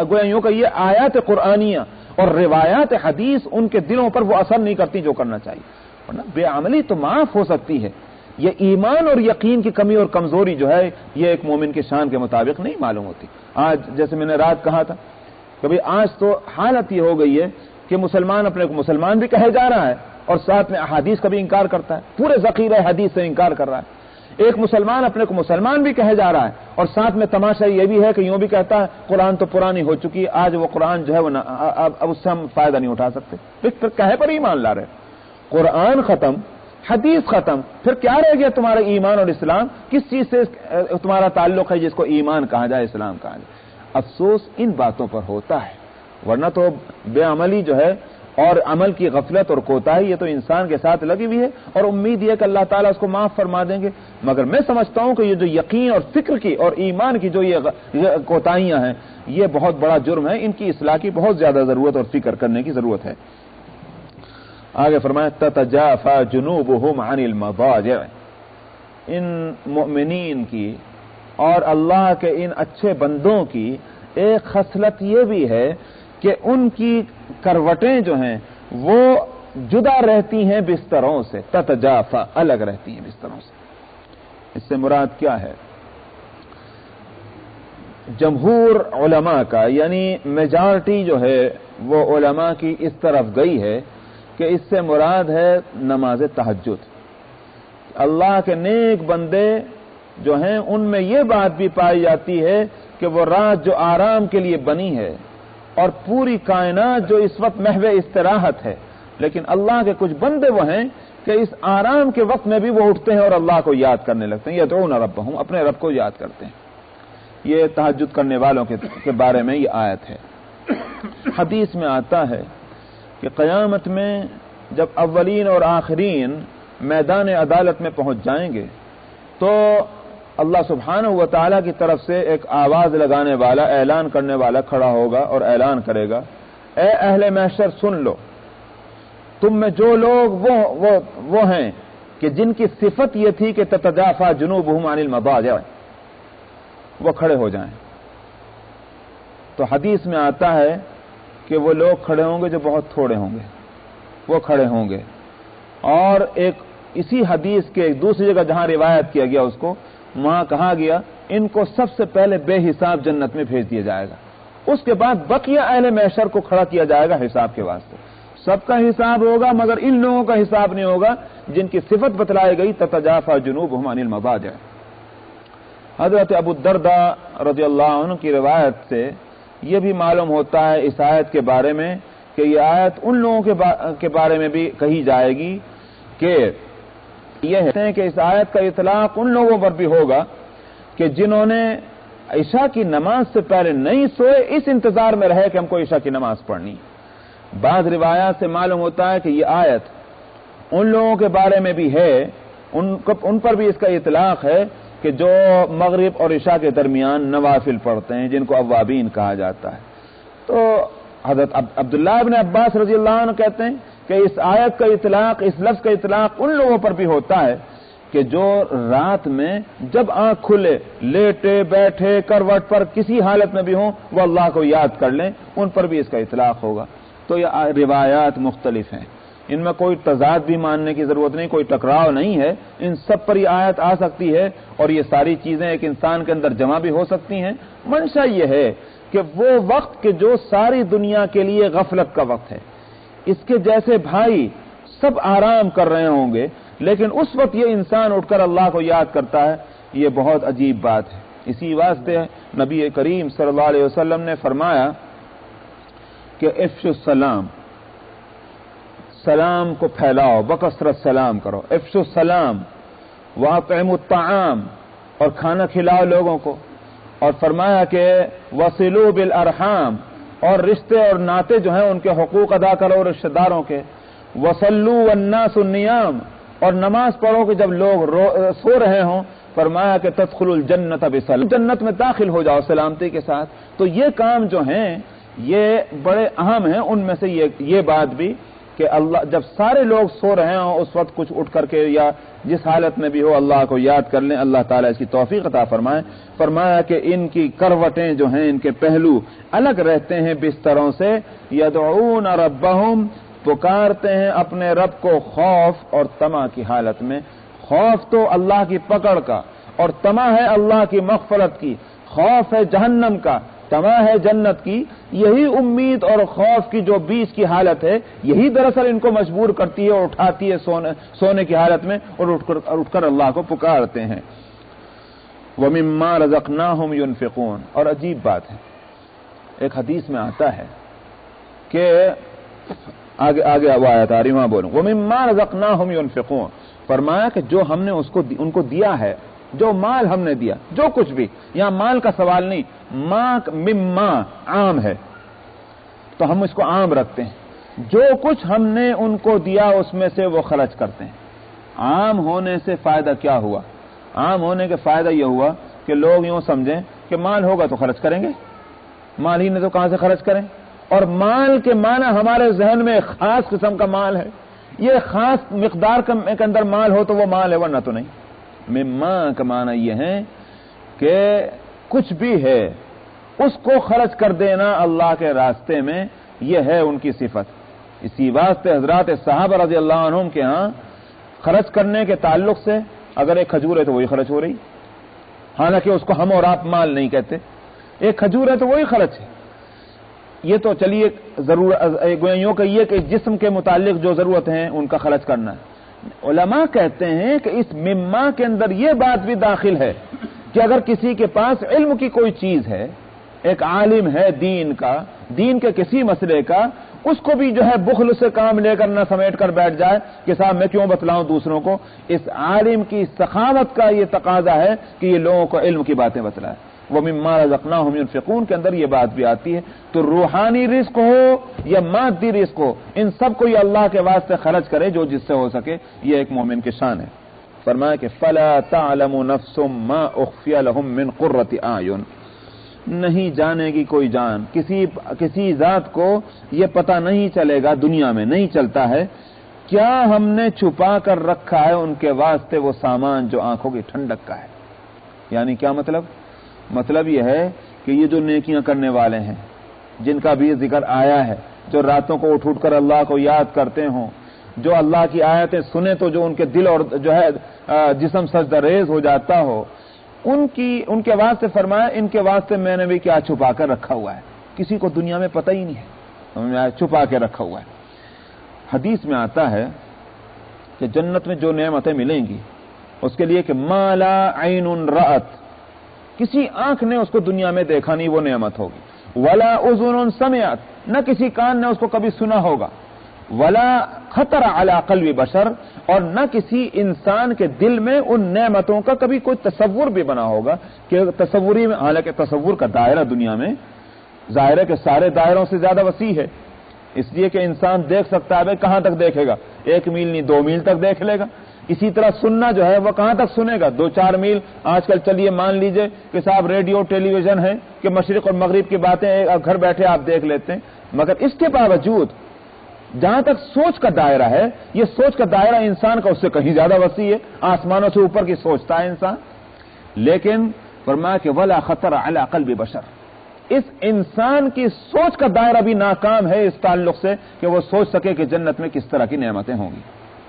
گویا یوں کہ یہ آیات قرآنیہ اور روایات حدیث ان کے دلوں پر وہ اثر نہیں کرتی جو کرنا چاہیے، ورنہ بے عملی تو معاف ہو سکتی ہے۔ یہ ایمان اور یقین کی کمی اور کمزوری جو ہے، یہ ایک مومن کی شان کے مطابق نہیں معلوم ہوتی۔ آج جیسے میں نے رات کہا تھا، کبھی آج تو حالت یہ ہو گئی ہے کہ مسلمان اپنے کو مسلمان بھی کہے جا رہا ہے اور ساتھ میں احادیث کا بھی انکار کرتا ہے، پورے ذخیرہ حدیث سے انکار کر رہا ہے۔ ایک مسلمان اپنے کو مسلمان بھی کہے جا رہا ہے اور ساتھ میں تماشا یہ بھی ہے کہ یوں بھی کہتا ہے قرآن تو پرانی ہو چکی ہے، آج وہ قرآن جو ہے وہ اب اس سے ہم فائدہ نہیں اٹھا سکتے۔ پھر کہے پر ایمان لا رہے، قرآن ختم، حدیث ختم، پھر کیا رہ گیا تمہارا ایمان اور اسلام؟ کس چیز سے تمہارا تعلق ہے جس کو ایمان کہا جائے، اسلام کہا جائے؟ افسوس ان باتوں پر ہوتا ہے، ورنہ تو بے عملی جو ہے اور عمل کی غفلت اور کوتاہی یہ تو انسان کے ساتھ لگی ہوئی ہے، اور امید یہ کہ اللہ تعالیٰ اس کو معاف فرما دیں گے۔ مگر میں سمجھتا ہوں کہ یہ جو یقین اور فکر کی اور ایمان کی جو یہ کوتاہیاں ہیں، یہ بہت بڑا جرم ہے، ان کی اصلاح کی بہت زیادہ ضرورت اور فکر کرنے کی ضرورت ہے۔ آگے فرمایا تتجافى جنوبهم عن المضاجع، ان مؤمنین کی اور اللہ کے ان اچھے بندوں کی ایک خصلت یہ بھی ہے کہ ان کی کروٹیں جو ہیں وہ جدا رہتی ہیں بستروں سے، تتجافى، الگ رہتی ہیں بستروں سے۔ اس سے مراد کیا ہے؟ جمہور علماء کا یعنی میجارٹی جو ہے وہ علماء کی اس طرف گئی ہے کہ اس سے مراد ہے نماز تہجد۔ اللہ کے نیک بندے جو ہیں ان میں یہ بات بھی پائی جاتی ہے کہ وہ رات جو آرام کے لیے بنی ہے اور پوری کائنات جو اس وقت محو استراحت ہے، لیکن اللہ کے کچھ بندے وہ ہیں کہ اس آرام کے وقت میں بھی وہ اٹھتے ہیں اور اللہ کو یاد کرنے لگتے ہیں، یدعون ربہم، اپنے رب کو یاد کرتے ہیں۔ یہ تہجد کرنے والوں کے بارے میں یہ آیت ہے۔ حدیث میں آتا ہے کہ قیامت میں جب اولین اور آخرین میدان عدالت میں پہنچ جائیں گے تو اللہ سبحانہ و تعالیٰ کی طرف سے ایک آواز لگانے والا، اعلان کرنے والا کھڑا ہوگا اور اعلان کرے گا، اے اہل محشر سن لو، تم میں جو لوگ وہ ہیں کہ جن کی صفت یہ تھی کہ تتجافى جنوبهم عن المضاجع، وہ کھڑے ہو جائیں۔ تو حدیث میں آتا ہے کہ وہ لوگ کھڑے ہوں گے جو بہت تھوڑے ہوں گے، وہ کھڑے ہوں گے، اور ایک اسی حدیث کے ایک دوسری جگہ جہاں روایت کیا گیا اس کو، وہاں کہا گیا ان کو سب سے پہلے بے حساب جنت میں بھیج دیا جائے گا، اس کے بعد بقیہ اہل محشر کو کھڑا کیا جائے گا حساب کے واسطے۔ سب کا حساب ہوگا مگر ان لوگوں کا حساب نہیں ہوگا جن کی صفت بتلائی گئی تتجافى جنوبهم عن المضاجع۔ حضرت ابو الدرداء رضی اللہ عنہ کی روایت سے یہ بھی معلوم ہوتا ہے اس آیت کے بارے میں کہ یہ آیت ان لوگوں کے بارے میں بھی کہی جائے گی کہ یہ ہے کہ اس آیت کا اطلاق ان لوگوں پر بھی ہوگا کہ جنہوں نے عشاء کی نماز سے پہلے نہیں سوئے، اس انتظار میں رہے کہ ہم کو عشاء کی نماز پڑھنی۔ بعض روایات سے معلوم ہوتا ہے کہ یہ آیت ان لوگوں کے بارے میں بھی ہے، ان پر بھی اس کا اطلاق ہے کہ جو مغرب اور عشاء کے درمیان نوافل پڑھتے ہیں، جن کو اوابین کہا جاتا ہے۔ تو حضرت عبداللہ ابن عباس رضی اللہ عنہ کہتے ہیں کہ اس آیت کا اطلاق، اس لفظ کا اطلاق ان لوگوں پر بھی ہوتا ہے کہ جو رات میں جب آنکھ کھلے لیٹے بیٹھے کروٹ پر کسی حالت میں بھی ہوں وہ اللہ کو یاد کر لیں، ان پر بھی اس کا اطلاق ہوگا۔ تو یہ روایات مختلف ہیں، ان میں کوئی تضاد بھی ماننے کی ضرورت نہیں، کوئی ٹکراؤ نہیں ہے، ان سب پر یہ آیت آ سکتی ہے اور یہ ساری چیزیں ایک انسان کے اندر جمع بھی ہو سکتی ہیں۔ منشا یہ ہے کہ وہ وقت کہ جو ساری دنیا کے لیے غفلت کا وقت ہے، اس کے جیسے بھائی سب آرام کر رہے ہوں گے لیکن اس وقت یہ انسان اٹھ کر اللہ کو یاد کرتا ہے، یہ بہت عجیب بات ہے۔ اسی واسطے نبی کریم صلی اللہ علیہ وسلم نے فرمایا کہ افشوا السلام، سلام کو پھیلاؤ، بکثرت سلام کرو، افشوا السلام واطعموا الطعام، اور کھانا کھلاؤ لوگوں کو، اور فرمایا کہ وصلوا بالارحام، اور رشتے اور ناطے جو ہیں ان کے حقوق ادا کرو رشتہ داروں کے، وصلوا والناس النیام، اور نماز پڑھو کہ جب لوگ سو رہے ہوں، فرمایا کہ تدخلوا الجنت بسلام، جنت میں داخل ہو جاؤ سلامتی کے ساتھ۔ تو یہ کام جو ہیں یہ بڑے اہم ہیں، ان میں سے یہ بات بھی کہ اللہ جب سارے لوگ سو رہے ہوں اس وقت کچھ اٹھ کر کے یا جس حالت میں بھی ہو اللہ کو یاد کر لیں، اللہ تعالیٰ اس کی توفیق عطا فرمائے۔ فرمایا کہ ان کی کروٹیں جو ہیں، ان کے پہلو الگ رہتے ہیں بستروں سے، یدعون ربہم، پکارتے ہیں اپنے رب کو خوف اور طمع کی حالت میں۔ خوف تو اللہ کی پکڑ کا، اور طمع ہے اللہ کی مغفرت کی، خوف ہے جہنم کا، طمع ہے جنت کی۔ یہی امید اور خوف کی جو بیچ کی حالت ہے، یہی دراصل ان کو مجبور کرتی ہے اور اٹھاتی ہے سونے کی حالت میں، اور اٹھ کر اللہ کو پکارتے ہیں۔ وَمِمَّا رَزَقْنَاهُمْ يُنْفِقُونَ، اور عجیب بات ہے، ایک حدیث میں آتا ہے کہ آگے وہ آیت آ رہی وہاں بولوں، وَمِمَّا رَزَقْنَاهُمْ يُنْفِقُونَ، فرمایا کہ جو ہم نے ان کو دیا ہے، جو مال ہم نے دیا، جو کچھ بھی، یہاں مال کا سوال نہیں، مما عام ہے تو ہم اس کو عام رکھتے ہیں، جو کچھ ہم نے ان کو دیا اس میں سے وہ خرچ کرتے ہیں۔ عام ہونے سے فائدہ کیا ہوا؟ عام ہونے کے فائدہ یہ ہوا کہ لوگ یوں سمجھیں کہ مال ہوگا تو خرچ کریں گے، مال ہی نے تو کہاں سے خرچ کریں، اور مال کے معنی ہمارے ذہن میں ایک خاص قسم کا مال ہے، یہ خاص مقدار کے اندر مال ہو تو وہ مال ہے، ورنہ تو نہیں۔ مما کا معنی یہ ہے کہ کچھ بھی ہے اس کو خرچ کر دینا اللہ کے راستے میں، یہ ہے ان کی صفت۔ اسی واسطے حضرات صحابہ رضی اللہ عنہم کے ہاں خرچ کرنے کے تعلق سے اگر ایک کھجور ہے تو وہی خرچ ہو رہی، حالانکہ اس کو ہم اور آپ مال نہیں کہتے، ایک کھجور ہے تو وہی خرچ ہے۔ یہ تو چلیے یوں کہیے کہ جسم کے متعلق جو ضرورت ہیں ان کا خرچ کرنا ہے۔ علماء کہتے ہیں کہ اس مما کے اندر یہ بات بھی داخل ہے کہ اگر کسی کے پاس علم کی کوئی چیز ہے، ایک عالم ہے دین کے کسی مسئلے کا، اس کو بھی جو ہے بخل سے کام لے کر نہ سمیٹ کر بیٹھ جائے کہ صاحب میں کیوں بتلاؤں دوسروں کو، اس عالم کی سخاوت کا یہ تقاضا ہے کہ یہ لوگوں کو علم کی باتیں بتلائے۔ وَمِمَّا رَزَقْنَاهُمْ يُنْفِقُونَ کے اندر یہ بات بھی آتی ہے۔ تو روحانی رزق ہو یا مادی رزق ہو، ان سب کو یہ اللہ کے واسطے خرچ کرے جو جس سے ہو سکے، یہ ایک مومن کی شان ہے۔ فرمایا کہ فَلَا تَعْلَمُ نَفْسٌ مَا أُخْفِيَ لَهُم مِّن قُرَّةِ أَعْيُنٍ، نہیں جانے گی کوئی جان، کسی ذات کو یہ پتہ نہیں چلے گا، دنیا میں نہیں چلتا ہے کیا ہم نے چھپا کر رکھا ہے ان کے واسطے وہ سامان جو آنکھوں کی ٹھنڈک کا ہے۔ یعنی کیا مطلب یہ ہے کہ یہ جو نیکیاں کرنے والے ہیں، جن کا بھی ذکر آیا ہے، جو راتوں کو اٹھ کر اللہ کو یاد کرتے ہوں، جو اللہ کی آیتیں سنیں تو جو ان کے دل اور جو ہے جسم سجدہ ریز ہو جاتا ہو، ان کے واسطے فرمایا ان کے واسطے میں نے بھی کیا چھپا کر رکھا ہوا ہے، کسی کو دنیا میں پتہ ہی نہیں ہے، چھپا کے رکھا ہوا ہے۔ حدیث میں آتا ہے کہ جنت میں جو نعمتیں ملیں گی اس کے لیے کہ ما لا عین رأت، کسی آنکھ نے اس کو دنیا میں دیکھا نہیں، وہ نعمت ہوگی، ولا اذن سمعت، نہ کسی کان نے اس کو کبھی سنا ہوگا، ولا خطر علی قلب بشر، اور نہ کسی انسان کے دل میں ان نعمتوں کا کبھی کوئی تصور بھی بنا ہوگا کہ تصوری میں، حالانکہ تصور کا دائرہ دنیا میں ظاہر ہے کہ سارے دائروں سے زیادہ وسیع ہے، اس لیے کہ انسان دیکھ سکتا ہے کہاں تک دیکھے گا، 1 میل نہیں 2 میل تک دیکھ لے گا، اسی طرح سننا جو ہے وہ کہاں تک سنے گا، 2-4 میل۔ آج کل چلیے مان لیجئے کہ صاحب ریڈیو ٹیلی ویژن ہے کہ مشرق اور مغرب کی باتیں گھر بیٹھے آپ دیکھ لیتے ہیں، مگر اس کے باوجود جہاں تک سوچ کا دائرہ ہے، یہ سوچ کا دائرہ انسان کا اس سے کہیں زیادہ وسیع ہے، آسمانوں سے اوپر کی سوچتا ہے انسان. لیکن فرمایا کہ ولا خطر علی قلب بشر، اس انسان کی سوچ کا دائرہ بھی ناکام ہے اس تعلق سے کہ وہ سوچ سکے کہ جنت میں کس طرح کی نعمتیں ہوں گی.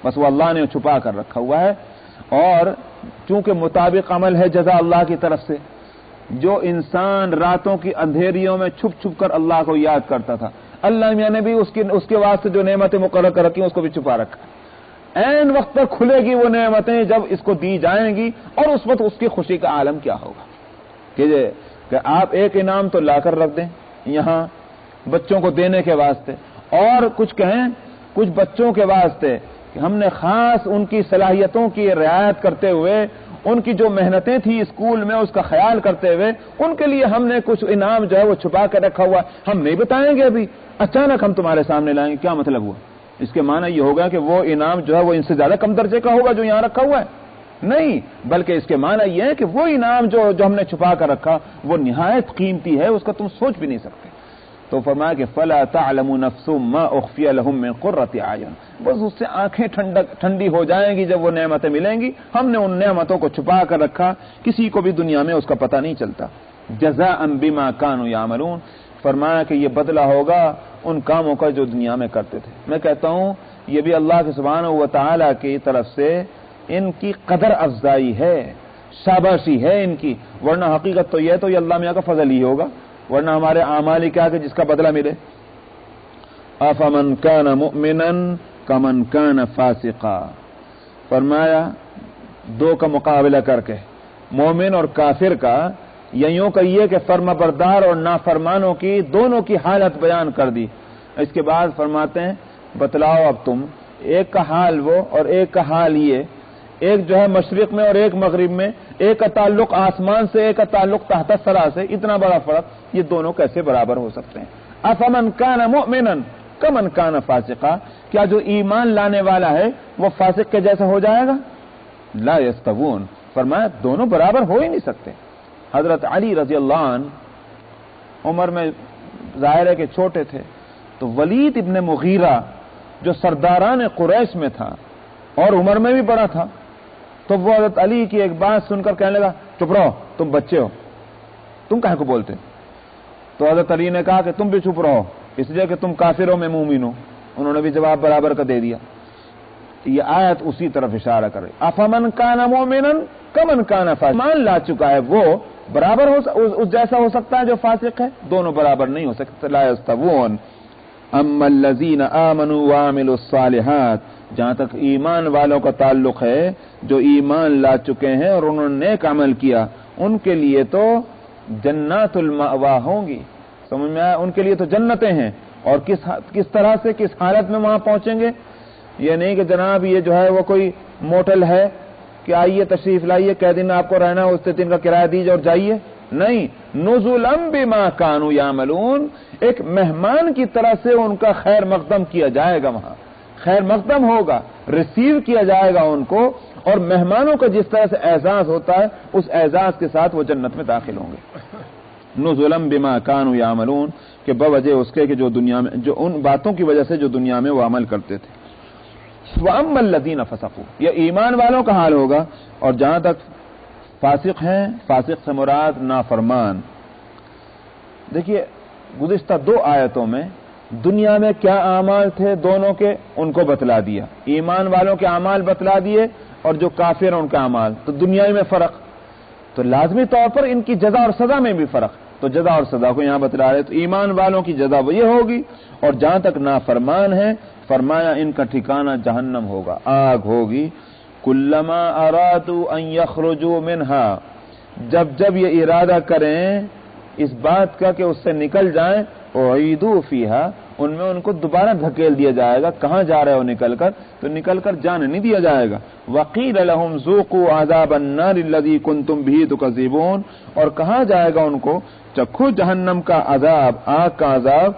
بس وہ اللہ نے چھپا کر رکھا ہوا ہے. اور چونکہ مطابق عمل ہے جزا اللہ کی طرف سے، جو انسان راتوں کی اندھیریوں میں چھپ چھپ کر اللہ کو یاد کرتا تھا، اللہ میاں نے بھی اس کے واسطے جو نعمتیں مقرر کر رکھی اس کو بھی چھپا رکھا. عین وقت پر کھلے گی وہ نعمتیں جب اس کو دی جائیں گی، اور اس وقت اس کی خوشی کا عالم کیا ہوگا کہ آپ ایک انعام تو لا کر رکھ دیں یہاں بچوں کو دینے کے واسطے، اور کچھ کہیں کچھ بچوں کے واسطے کہ ہم نے خاص ان کی صلاحیتوں کی رعایت کرتے ہوئے، ان کی جو محنتیں تھی اسکول میں اس کا خیال کرتے ہوئے ان کے لیے ہم نے کچھ انعام جو ہے وہ چھپا کر رکھا ہوا، ہم نہیں بتائیں گے ابھی، اچانک ہم تمہارے سامنے لائیں گے. کیا مطلب ہوا؟ اس کے معنی یہ ہوگا کہ وہ انعام جو ہے وہ ان سے زیادہ کم درجے کا ہوگا جو یہاں رکھا ہوا ہے؟ نہیں، بلکہ اس کے معنی یہ ہے کہ وہ انعام جو ہم نے چھپا کر رکھا وہ نہایت قیمتی ہے، اس کا تم سوچ بھی نہیں سکتے. تو فرمایا کہ فلا تعلم نفس ما اخفی لهم من قرۃ اعین، بس اس سے آنکھیں ٹھنڈی ہو جائیں گی جب وہ نعمتیں ملیں گی. ہم نے ان نعمتوں کو چھپا کر رکھا، کسی کو بھی دنیا میں اس کا پتہ نہیں چلتا. جزاء بما كانوا يعملون، فرمایا کہ یہ بدلہ ہوگا ان کاموں کا جو دنیا میں کرتے تھے. میں کہتا ہوں یہ بھی اللہ کے سبحانہ و تعالی کی طرف سے ان کی قدر افزائی ہے، شاباشی ہے ان کی، ورنہ حقیقت تو یہ اللہ میاں کا فضل ہی ہوگا، ورنہ ہمارے اعمال کیا کہ جس کا بدلہ ملے. افمن کان مؤمنا کمن کان فاسقا، فرمایا دو کا مقابلہ کر کے مومن اور کافر کا، یوں کہیے کہ فرما بردار اور نافرمانوں کی دونوں کی حالت بیان کر دی. اس کے بعد فرماتے ہیں بتلاؤ اب تم، ایک کا حال وہ اور ایک کا حال یہ، ایک جو ہے مشرق میں اور ایک مغرب میں، ایک کا تعلق آسمان سے ایک کا تعلق تحت الثری سے، اتنا بڑا فرق، یہ دونوں کیسے برابر ہو سکتے ہیں؟ افمن کان مؤمنا کمن کان فاسقا، کیا جو ایمان لانے والا ہے وہ فاسق کے جیسا ہو جائے گا؟ لا یستوون، فرمایا دونوں برابر ہو ہی نہیں سکتے. حضرت علی رضی اللہ عنہ عمر میں ظاہر ہے کہ چھوٹے تھے، تو ولید ابن مغیرہ جو سرداران قریش میں تھا اور عمر میں بھی بڑا تھا، تو وہ حضرت علی کی ایک بات سن کر کہنے لگا چپ رہو، تم بچے ہو، تم کہے کو بولتے؟ تو حضرت علی نے کہا کہ تم بھی چپ رہو اس لیے کہ تم کافر ہو میں مومن ہوں. انہوں نے بھی جواب برابر کا دے دیا. یہ آیت اسی طرف اشارہ کر رہی. افمن کان مؤمنا کمن کان فاسقا، مان لا چکا ہے وہ برابر اس جیسا ہو سکتا ہے جو فاسق ہے؟ دونوں برابر نہیں ہو سکتے. لا یستوون. اما الذین آمنوا وعملوا الصالحات، جہاں تک ایمان والوں کا تعلق ہے، جو ایمان لا چکے ہیں اور انہوں نے نیک عمل کیا، ان کے لیے تو جنات المأوا ہوں گی. سمجھ میں آیا؟ ان کے لیے تو جنتیں ہیں. اور کس طرح سے کس حالت میں وہاں پہنچیں گے؟ یہ نہیں کہ جناب یہ جو ہے وہ کوئی موٹل ہے کہ آئیے تشریف لائیے کئی دن آپ کو رہنا ہے، اس دن کا کرایہ دیجیے اور جائیے. نہیں، نزلا بما كانوا يعملون، ایک مہمان کی طرح سے ان کا خیر مقدم کیا جائے گا. وہاں خیر مقدم ہوگا، ریسیو کیا جائے گا ان کو، اور مہمانوں کا جس طرح سے اعزاز ہوتا ہے اس اعزاز کے ساتھ وہ جنت میں داخل ہوں گے. نزلا بما كانوا يعملون، کہ بوجہ اس کے کہ جو دنیا میں جو ان باتوں کی وجہ سے جو دنیا میں وہ عمل کرتے تھے. وَأَمَّا الَّذِينَ فَسَقُوا، یہ ایمان والوں کا حال ہوگا. اور جہاں تک فاسق ہیں، فاسق سے مراد نافرمان. دیکھیے گزشتہ دو آیتوں میں دنیا میں کیا اعمال تھے دونوں کے ان کو بتلا دیا. ایمان والوں کے اعمال بتلا دیے اور جو کافر ہیں ان کا اعمال. تو دنیا میں فرق، تو لازمی طور پر ان کی جزا اور سزا میں بھی فرق. تو جزا اور سزا کو یہاں بتلا رہے. تو ایمان والوں کی جزا وہ یہ ہوگی، اور جہاں تک نافرمان ہے فرمایا ان کا ٹھکانہ جہنم ہوگا، آگ ہوگی. کلما ارادوا ان یخرجوا منها، جب یہ ارادہ کریں اس بات کا کہ اس سے نکل جائیں، اعیدوا فیہا، ان میں ان کو دوبارہ دھکیل دیا جائے گا. کہاں جا رہے ہو نکل کر؟ تو نکل کر جانے نہیں دیا جائے گا. وقیل لهم ذوقوا عذاب النار الذی کنتم به تکذبون، اور کہا جائے گا ان کو چکھو جہنم کا عذاب، آگ کا عذاب،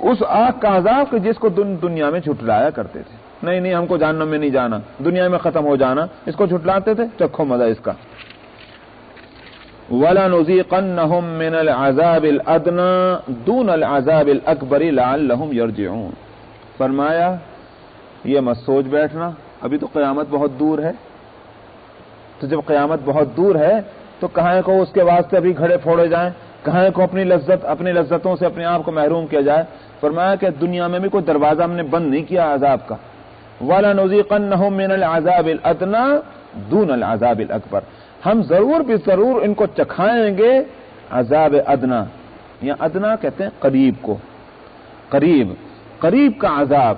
اس آگ کا عذاب کہ جس کو دنیا میں جھٹلایا کرتے تھے. نہیں ہم کو جہنم میں نہیں جانا، دنیا میں ختم ہو جانا، اس کو جھٹلاتے تھے، چکھو مزہ اس کا. وَلَنُذِيقَنَّهُم مِّنَ الْعَذَابِ الْأَدْنَىٰ دُونَ الْعَذَابِ الْأَكْبَرِ لَعَلَّهُمْ يَرْجِعُونَ. فرمایا یہ مت سوچ بیٹھنا ابھی تو قیامت بہت دور ہے، تو جب قیامت بہت دور ہے تو کہاں کو اس کے واسطے ابھی گھڑے پھوڑے جائیں، کہاں کو اپنی لذتوں سے اپنے آپ کو محروم کیا جائے۔ فرمایا کہ دنیا میں بھی کوئی دروازہ ہم نے بند نہیں کیا عذاب کا، وَلَنُذِيقَنَّهُم مِّنَ الْعَذَابِ الْأَدْنَىٰ دُونَ الْعَذَابِ الْأَكْبَرِ، ہم ضرور بھی ضرور ان کو چکھائیں گے عذاب ادنا، یا ادنا کہتے ہیں قریب کو، قریب کا عذاب،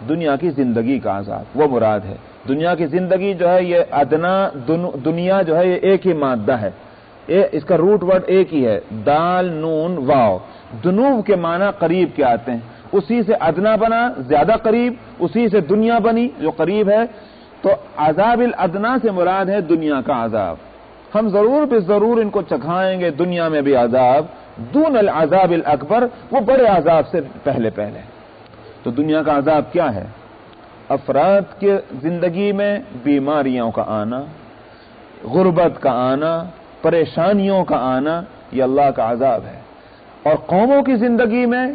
دنیا کی زندگی کا عذاب وہ مراد ہے۔ دنیا کی زندگی جو ہے یہ ادنا، دنیا جو ہے یہ ایک ہی مادہ ہے، اس کا روٹ ورڈ ایک ہی ہے، دال نون واو، دنوب کے معنی قریب کے آتے ہیں، اسی سے ادنا بنا زیادہ قریب، اسی سے دنیا بنی جو قریب ہے، تو عذاب الادنا سے مراد ہے دنیا کا عذاب، ہم ضرور بھی ضرور ان کو چکھائیں گے دنیا میں بھی عذاب، دون العذاب الاکبر، وہ بڑے عذاب سے پہلے۔ تو دنیا کا عذاب کیا ہے؟ افراد کے زندگی میں بیماریوں کا آنا، غربت کا آنا، پریشانیوں کا آنا، یہ اللہ کا عذاب ہے۔ اور قوموں کی زندگی میں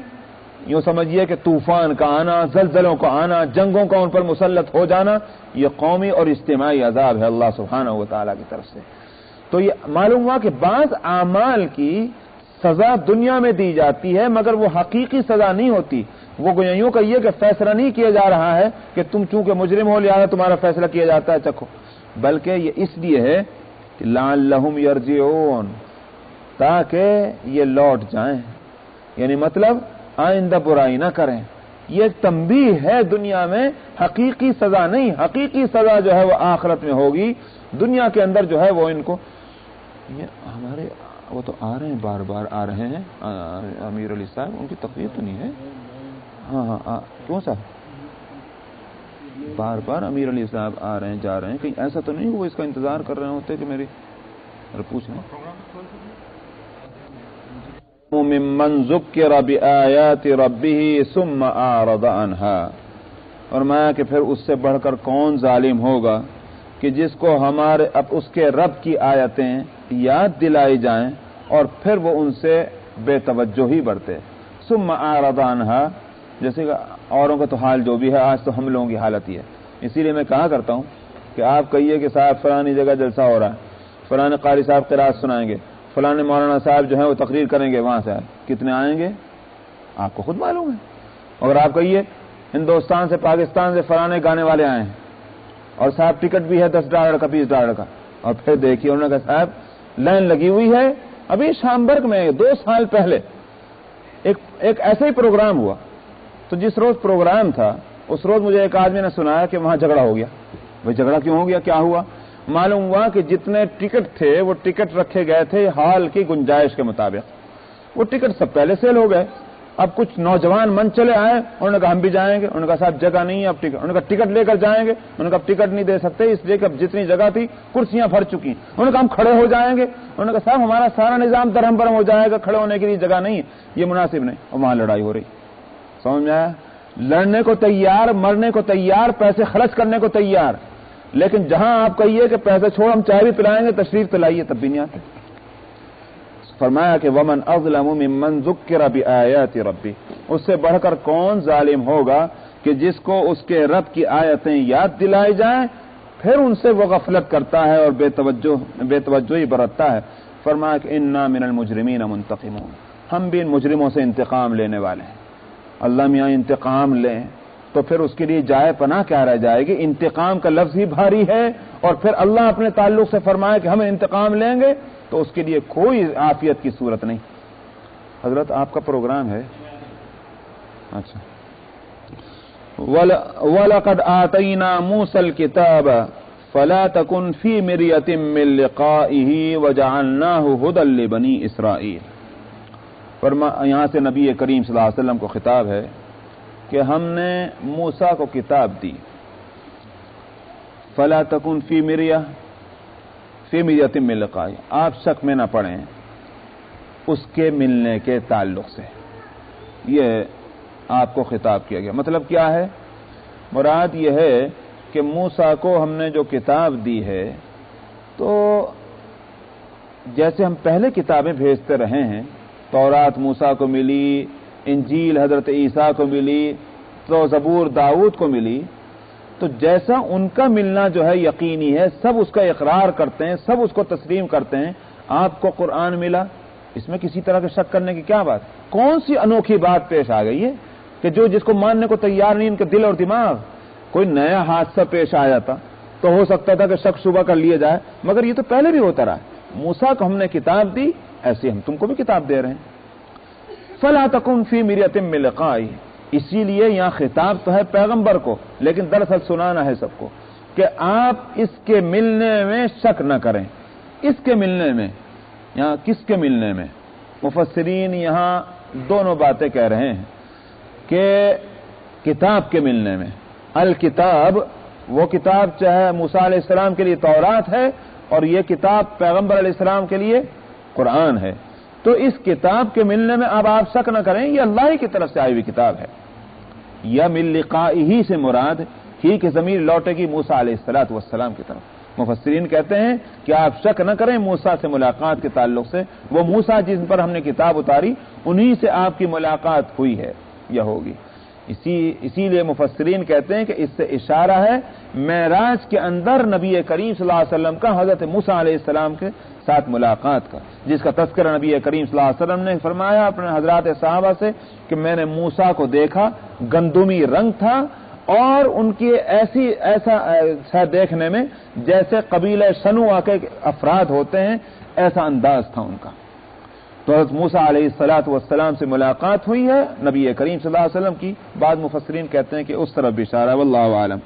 یوں سمجھیے کہ طوفان کا آنا، زلزلوں کا آنا، جنگوں کا ان پر مسلط ہو جانا، یہ قومی اور اجتماعی عذاب ہے اللہ سبحانہ و تعالیٰ کی طرف سے۔ تو یہ معلوم ہوا کہ بعض اعمال کی سزا دنیا میں دی جاتی ہے مگر وہ حقیقی سزا نہیں ہوتی، وہ یوں کہیے کہ فیصلہ نہیں کیا جا رہا ہے کہ تم چونکہ مجرم ہو لہذا تمہارا فیصلہ کیا جاتا ہے چکھو، بلکہ یہ اس لیے ہے کہ لعلہم یرجعون، تاکہ یہ لوٹ جائیں، یعنی مطلب آئندہ برائی نہ کریں۔ یہ تنبیہ ہے دنیا میں، حقیقی سزا نہیں، حقیقی سزا جو ہے وہ آخرت میں ہوگی، دنیا کے اندر جو ہے وہ ان کو، یہ ہمارے وہ تو آ رہے ہیں، بار بار آ رہے ہیں امیر علی صاحب، ان کی تقریر تو نہیں ہے؟ ہاں کیوں صاحب بار بار امیر علی صاحب آ رہے ہیں جا رہے ہیں، کہیں ایسا تو نہیں وہ اس کا انتظار کر رہے ہوتے کہ میری پوچھ لیں؟ ممن ذکر بآیات ربہ ثم اعرض عنہا، فرمایا کہ پھر اس سے بڑھ کر کون ظالم ہوگا کہ جس کو ہمارے اس کے رب کی آیتیں یاد دلائی جائیں اور پھر وہ ان سے بے توجہی برتے۔ ثم اعرض عنہا، جیسے کہ اوروں کا تو حال جو بھی ہے، آج تو ہم لوگوں کی حالت یہ ہے، اسی لیے میں کہا کرتا ہوں کہ آپ کہیے کہ صاحب فلانی جگہ جلسہ ہو رہا ہے، فلاں قاری صاحب قرات سنائیں گے، فلاں مولانا صاحب جو ہیں وہ تقریر کریں گے، وہاں سے کتنے آئیں گے آپ کو خود معلوم ہے۔ اگر آپ کہیے ہندوستان سے پاکستان سے فلانے گانے والے آئے ہیں اور صاحب ٹکٹ بھی ہے $10 کا $20 کا، اور پھر دیکھیے انہوں نے کہا صاحب لائن لگی ہوئی ہے، ابھی شامبرگ میں 2 سال پہلے ایک ایسا ہی پروگرام ہوا، تو جس روز پروگرام تھا اس روز مجھے ایک آدمی نے سنایا کہ وہاں جھگڑا ہو گیا۔ بھائی جھگڑا کیوں ہو گیا، کیا ہوا؟ معلوم ہوا کہ جتنے ٹکٹ تھے وہ ٹکٹ رکھے گئے تھے ہال کی گنجائش کے مطابق، وہ ٹکٹ سب پہلے سیل ہو گئے۔ اب کچھ نوجوان من چلے آئے، انہوں نے کہا ہم بھی جائیں گے، انہوں نے کہا صاحب جگہ نہیں ہے اب ٹکٹ، انہوں نے کہا ٹکٹ لے کر جائیں گے، انہوں نے کہا ٹکٹ نہیں دے سکتے اس لیے کہ اب جتنی جگہ تھی کرسیاں بھر چکی، انہوں نے کہا ہم کھڑے ہو جائیں گے، انہوں نے کہا صاحب ہمارا سارا نظام درہم برہم ہو جائے گا، کھڑے ہونے کے لیے جگہ نہیں ہے، یہ مناسب نہیں، اور وہاں لڑائی ہو رہی۔ سمجھ میں آیا؟ لڑنے کو تیار، مرنے کو تیار، پیسے خرچ کرنے کو تیار، لیکن جہاں آپ کہیے کہ پیسے چھوڑ ہم چائے بھی پلائیں گے، تشریف تو لائیے، تب بھی نہیں آتے۔ فرمایا کہ ومن اظلم ممن ذکر بآیات ربی، اس سے بڑھ کر کون ظالم ہوگا کہ جس کو اس کے رب کی آیتیں یاد دلائی جائیں پھر ان سے وہ غفلت کرتا ہے اور بے توجہی برتتا ہے۔ فرمایا کہ انا من المجرمین منتقمون، ہم بھی ان مجرموں سے انتقام لینے والے ہیں۔ اللہ میاں انتقام لیں تو پھر اس کے لیے جائے پناہ کیا رہ جائے گی؟ انتقام کا لفظ ہی بھاری ہے، اور پھر اللہ اپنے تعلق سے فرمائے کہ ہم انتقام لیں گے تو اس کے لیے کوئی عافیت کی صورت نہیں۔ حضرت آپ کا پروگرام ہے؟ اچھا۔ وَلَقَدْ آتَيْنَا مُوسَى الْكِتَابَ فَلَا تَكُنْ فِي مِرْيَةٍ مِّن لِّقَائِهِ وَجَعَلْنَاهُ هُدًى لِّبَنِي إِسْرَائِيلَ۔ یہاں سے نبی کریم صلی اللہ علیہ وسلم کو خطاب ہے کہ ہم نے موسیٰ کو کتاب دی، فَلَا تَكُنْ فِي مِرْيَةٍ مِّن لِّقَائِهِ، آپ شک میں نہ پڑیں اس کے ملنے کے تعلق سے، یہ آپ کو خطاب کیا گیا۔ مطلب کیا ہے؟ مراد یہ ہے کہ موسیٰ کو ہم نے جو کتاب دی ہے تو جیسے ہم پہلے کتابیں بھیجتے رہے ہیں، تورات موسیٰ کو ملی، انجیل حضرت عیسیٰ کو ملی، تو و زبور داؤد کو ملی تو جیسا ان کا ملنا جو ہے یقینی ہے، سب اس کا اقرار کرتے ہیں، سب اس کو تسلیم کرتے ہیں، آپ کو قرآن ملا، اس میں کسی طرح کے شک کرنے کی کیا بات؟ کون سی انوکھی بات پیش آ گئی ہے کہ جس کو ماننے کو تیار نہیں ان کے دل اور دماغ؟ کوئی نیا حادثہ پیش آ جاتا تو ہو سکتا تھا کہ شک شبہ کر لیا جائے، مگر یہ تو پہلے بھی ہوتا رہا ہے۔ موسیٰ کو ہم نے کتاب دی، ایسے ہم تم کو بھی کتاب دے رہے ہیں۔ فَلَا تَكُنْ فِي مِرْيَةٍ مِّن لِقَائِهِ، اسی لیے یہاں خطاب تو ہے پیغمبر کو، لیکن دراصل سنانا ہے سب کو کہ آپ اس کے ملنے میں شک نہ کریں۔ اس کے ملنے میں، یہاں کس کے ملنے میں؟ مفسرین یہاں دونوں باتیں کہہ رہے ہیں کہ کتاب کے ملنے میں، الکتاب وہ کتاب چاہے موسیٰ علیہ السلام کے لیے تورات ہے اور یہ کتاب پیغمبر علیہ السلام کے لیے قرآن ہے، تو اس کتاب کے ملنے میں اب آپ شک نہ کریں، یہ اللہ ہی کی طرف سے آئی ہوئی کتاب ہے۔ یا من لقائہ سے مراد ہی کہ ضمیر لوٹے گی موسیٰ علیہ السلام کی طرف۔ مفسرین کہتے ہیں کہ آپ شک نہ کریں موسیٰ سے ملاقات کے تعلق سے، وہ موسیٰ جن پر ہم نے کتاب اتاری انہی سے آپ کی ملاقات ہوئی ہے یا ہوگی۔ اسی لیے مفسرین کہتے ہیں کہ اس سے اشارہ ہے معراج کے اندر نبی کریم صلی اللہ علیہ وسلم کا حضرت موسیٰ علیہ السلام کے ساتھ ملاقات کا، جس کا تذکرہ نبی کریم صلی اللہ علیہ وسلم نے فرمایا اپنے حضرات صحابہ سے کہ میں نے موسیٰ کو دیکھا، گندمی رنگ تھا اور ان کی ایسا دیکھنے میں جیسے قبیلہ شنوع کے افراد ہوتے ہیں، ایسا انداز تھا ان کا۔ تو حضرت موسیٰ علیہ السلام سے ملاقات ہوئی ہے نبی کریم صلی اللہ علیہ وسلم کی۔ بعض مفسرین کہتے ہیں کہ اس طرف بھی اشارہ ہے، واللہ اعلم۔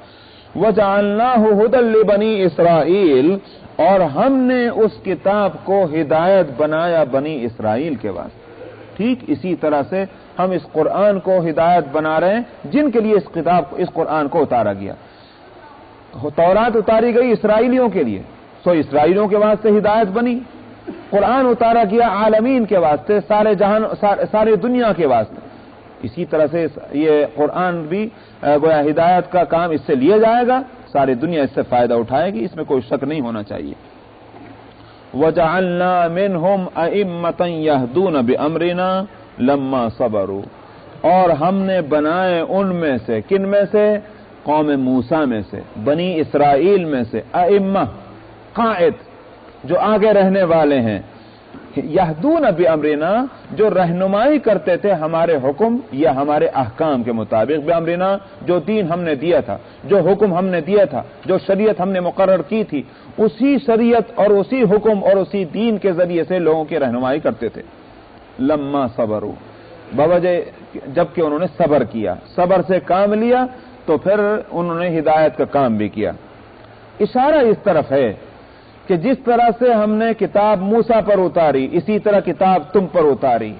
وَجَعَلْنَاهُ هُدًى لِبَنِي إِسْرَائِيلَ، اور ہم نے اس کتاب کو ہدایت بنایا بنی اسرائیل کے واسطے۔ ٹھیک اسی طرح سے ہم اس قرآن کو ہدایت بنا رہے ہیں جن کے لیے اس قرآن کو اتارا گیا۔ تورات اتاری گئی اسرائیلیوں کے لیے، سو اسرائیلیوں کے واسطے ہدایت بنی۔ قرآن اتارا گیا عالمین کے واسطے، سارے جہان، سارے دنیا کے واسطے۔ اسی طرح سے یہ قرآن بھی گویا ہدایت کا کام اس سے لیا جائے گا، ساری دنیا اس سے فائدہ اٹھائے گی، اس میں کوئی شک نہیں ہونا چاہیے۔ وَجَعَلْنَا مِنْهُمْ أَئِمَّةً يَهْدُونَ بِأَمْرِنَا لَمَّا صَبَرُوا، اور ہم نے بنائے ان میں سے، کن میں سے؟ قوم موسیٰ میں سے، بنی اسرائیل میں سے، ائمہ قائد جو آگے رہنے والے ہیں، یہدون بامرنا جو رہنمائی کرتے تھے ہمارے حکم یا ہمارے احکام کے مطابق، بامرنا جو دین ہم نے دیا تھا، جو حکم ہم نے دیا تھا، جو شریعت ہم نے مقرر کی تھی، اسی شریعت اور اسی حکم اور اسی دین کے ذریعے سے لوگوں کی رہنمائی کرتے تھے۔ لما صبروا، بوجہ جبکہ انہوں نے صبر کیا، صبر سے کام لیا تو پھر انہوں نے ہدایت کا کام بھی کیا۔ اشارہ اس طرف ہے کہ جس طرح سے ہم نے کتاب موسیٰ پر اتاری، اسی طرح کتاب تم پر اتاری۔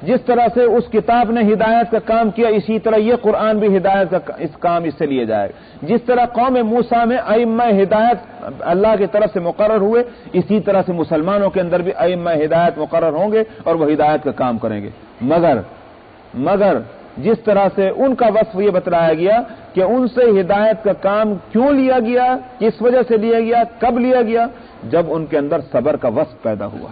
جس طرح سے اس کتاب نے ہدایت کا کام کیا، اسی طرح یہ قرآن بھی ہدایت کا اس کام اس سے لیے جائے گا۔ جس طرح قوم موسیٰ میں ائمہ ہدایت اللہ کی طرف سے مقرر ہوئے، اسی طرح سے مسلمانوں کے اندر بھی ائمہ ہدایت مقرر ہوں گے اور وہ ہدایت کا کام کریں گے۔ مگر جس طرح سے ان کا وصف یہ بتلایا گیا کہ ان سے ہدایت کا کام کیوں لیا گیا، کس وجہ سے لیا گیا، کب لیا گیا، جب ان کے اندر صبر کا وصف پیدا ہوا۔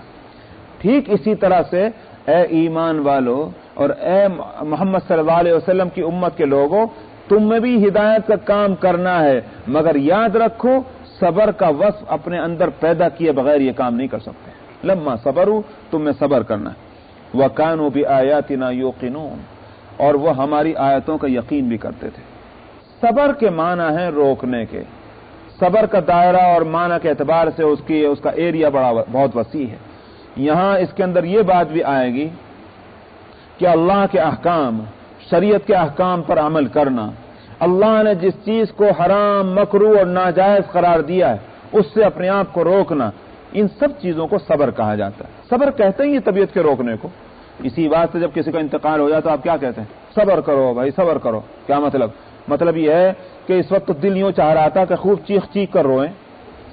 ٹھیک اسی طرح سے اے ایمان والو اور اے محمد صلی اللہ علیہ وسلم کی امت کے لوگوں، تم میں بھی ہدایت کا کام کرنا ہے، مگر یاد رکھو صبر کا وصف اپنے اندر پیدا کیے بغیر یہ کام نہیں کر سکتے۔ لما صبروا، تم میں صبر کرنا ہے۔ وَكَانُوا بِآيَاتِنَا يُوقِنُونَ، اور وہ ہماری آیتوں کا یقین بھی کرتے تھے۔ صبر کے معنی ہیں روکنے کے۔ صبر کا دائرہ اور معنی کے اعتبار سے اس کا ایریا بہت وسیع ہے۔ یہاں اس کے اندر یہ بات بھی آئے گی کہ اللہ کے احکام، شریعت کے احکام پر عمل کرنا، اللہ نے جس چیز کو حرام، مکروہ اور ناجائز قرار دیا ہے اس سے اپنے آپ کو روکنا، ان سب چیزوں کو صبر کہا جاتا ہے۔ صبر کہتے ہیں یہ طبیعت کے روکنے کو۔ اسی بات سے جب کسی کا انتقال ہو جائے تو آپ کیا کہتے ہیں؟ صبر کرو بھائی، صبر کرو۔ کیا مطلب یہ ہے کہ اس وقت تو دل یوں چاہ رہا تھا کہ خوب چیخ کر روئیں،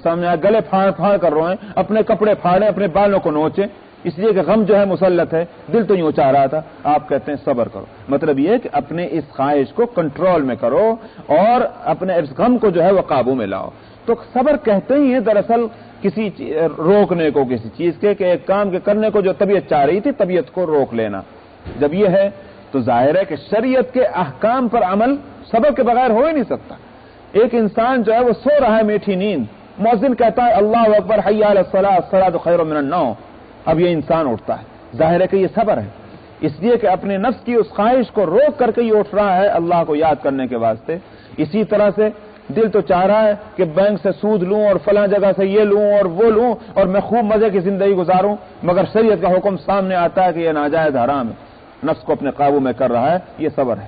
سامنے گلے پھاڑ کر روئیں، اپنے کپڑے پھاڑیں، اپنے بالوں کو نوچیں، اس لیے کہ غم جو ہے مسلط ہے، دل تو یوں چاہ رہا تھا۔ آپ کہتے ہیں صبر کرو، مطلب یہ ہے کہ اپنے اس خواہش کو کنٹرول میں کرو اور اپنے اس غم کو جو ہے وہ قابو میں لاؤ۔ تو صبر کہتے ہی ہیں دراصل کسی روکنے کو، کسی چیز کے، کہ ایک کام کے کرنے کو جو طبیعت چاہ رہی تھی، طبیعت کو روک لینا۔ جب یہ ہے تو تو ظاہر ہے کہ شریعت کے احکام پر عمل صبر کے بغیر ہو ہی نہیں سکتا. ایک انسان جو ہے وہ سو رہا ہے میٹھی نیند، مؤذن کہتا ہے اللہ اکبر حی علی الصلاۃ الصلاۃ خیر من النوم، اب یہ انسان اٹھتا ہے، ظاہر ہے کہ یہ صبر ہے، اس لیے کہ اپنے نفس کی اس خواہش کو روک کر کے یہ اٹھ رہا ہے اللہ کو یاد کرنے کے واسطے. اسی طرح سے دل تو چاہ رہا ہے کہ بینک سے سود لوں اور فلاں جگہ سے یہ لوں اور وہ لوں اور میں خوب مزے کی زندگی گزاروں، مگر شریعت کا حکم سامنے آتا ہے کہ یہ ناجائز حرام ہے، نفس کو اپنے قابو میں کر رہا ہے، یہ صبر ہے.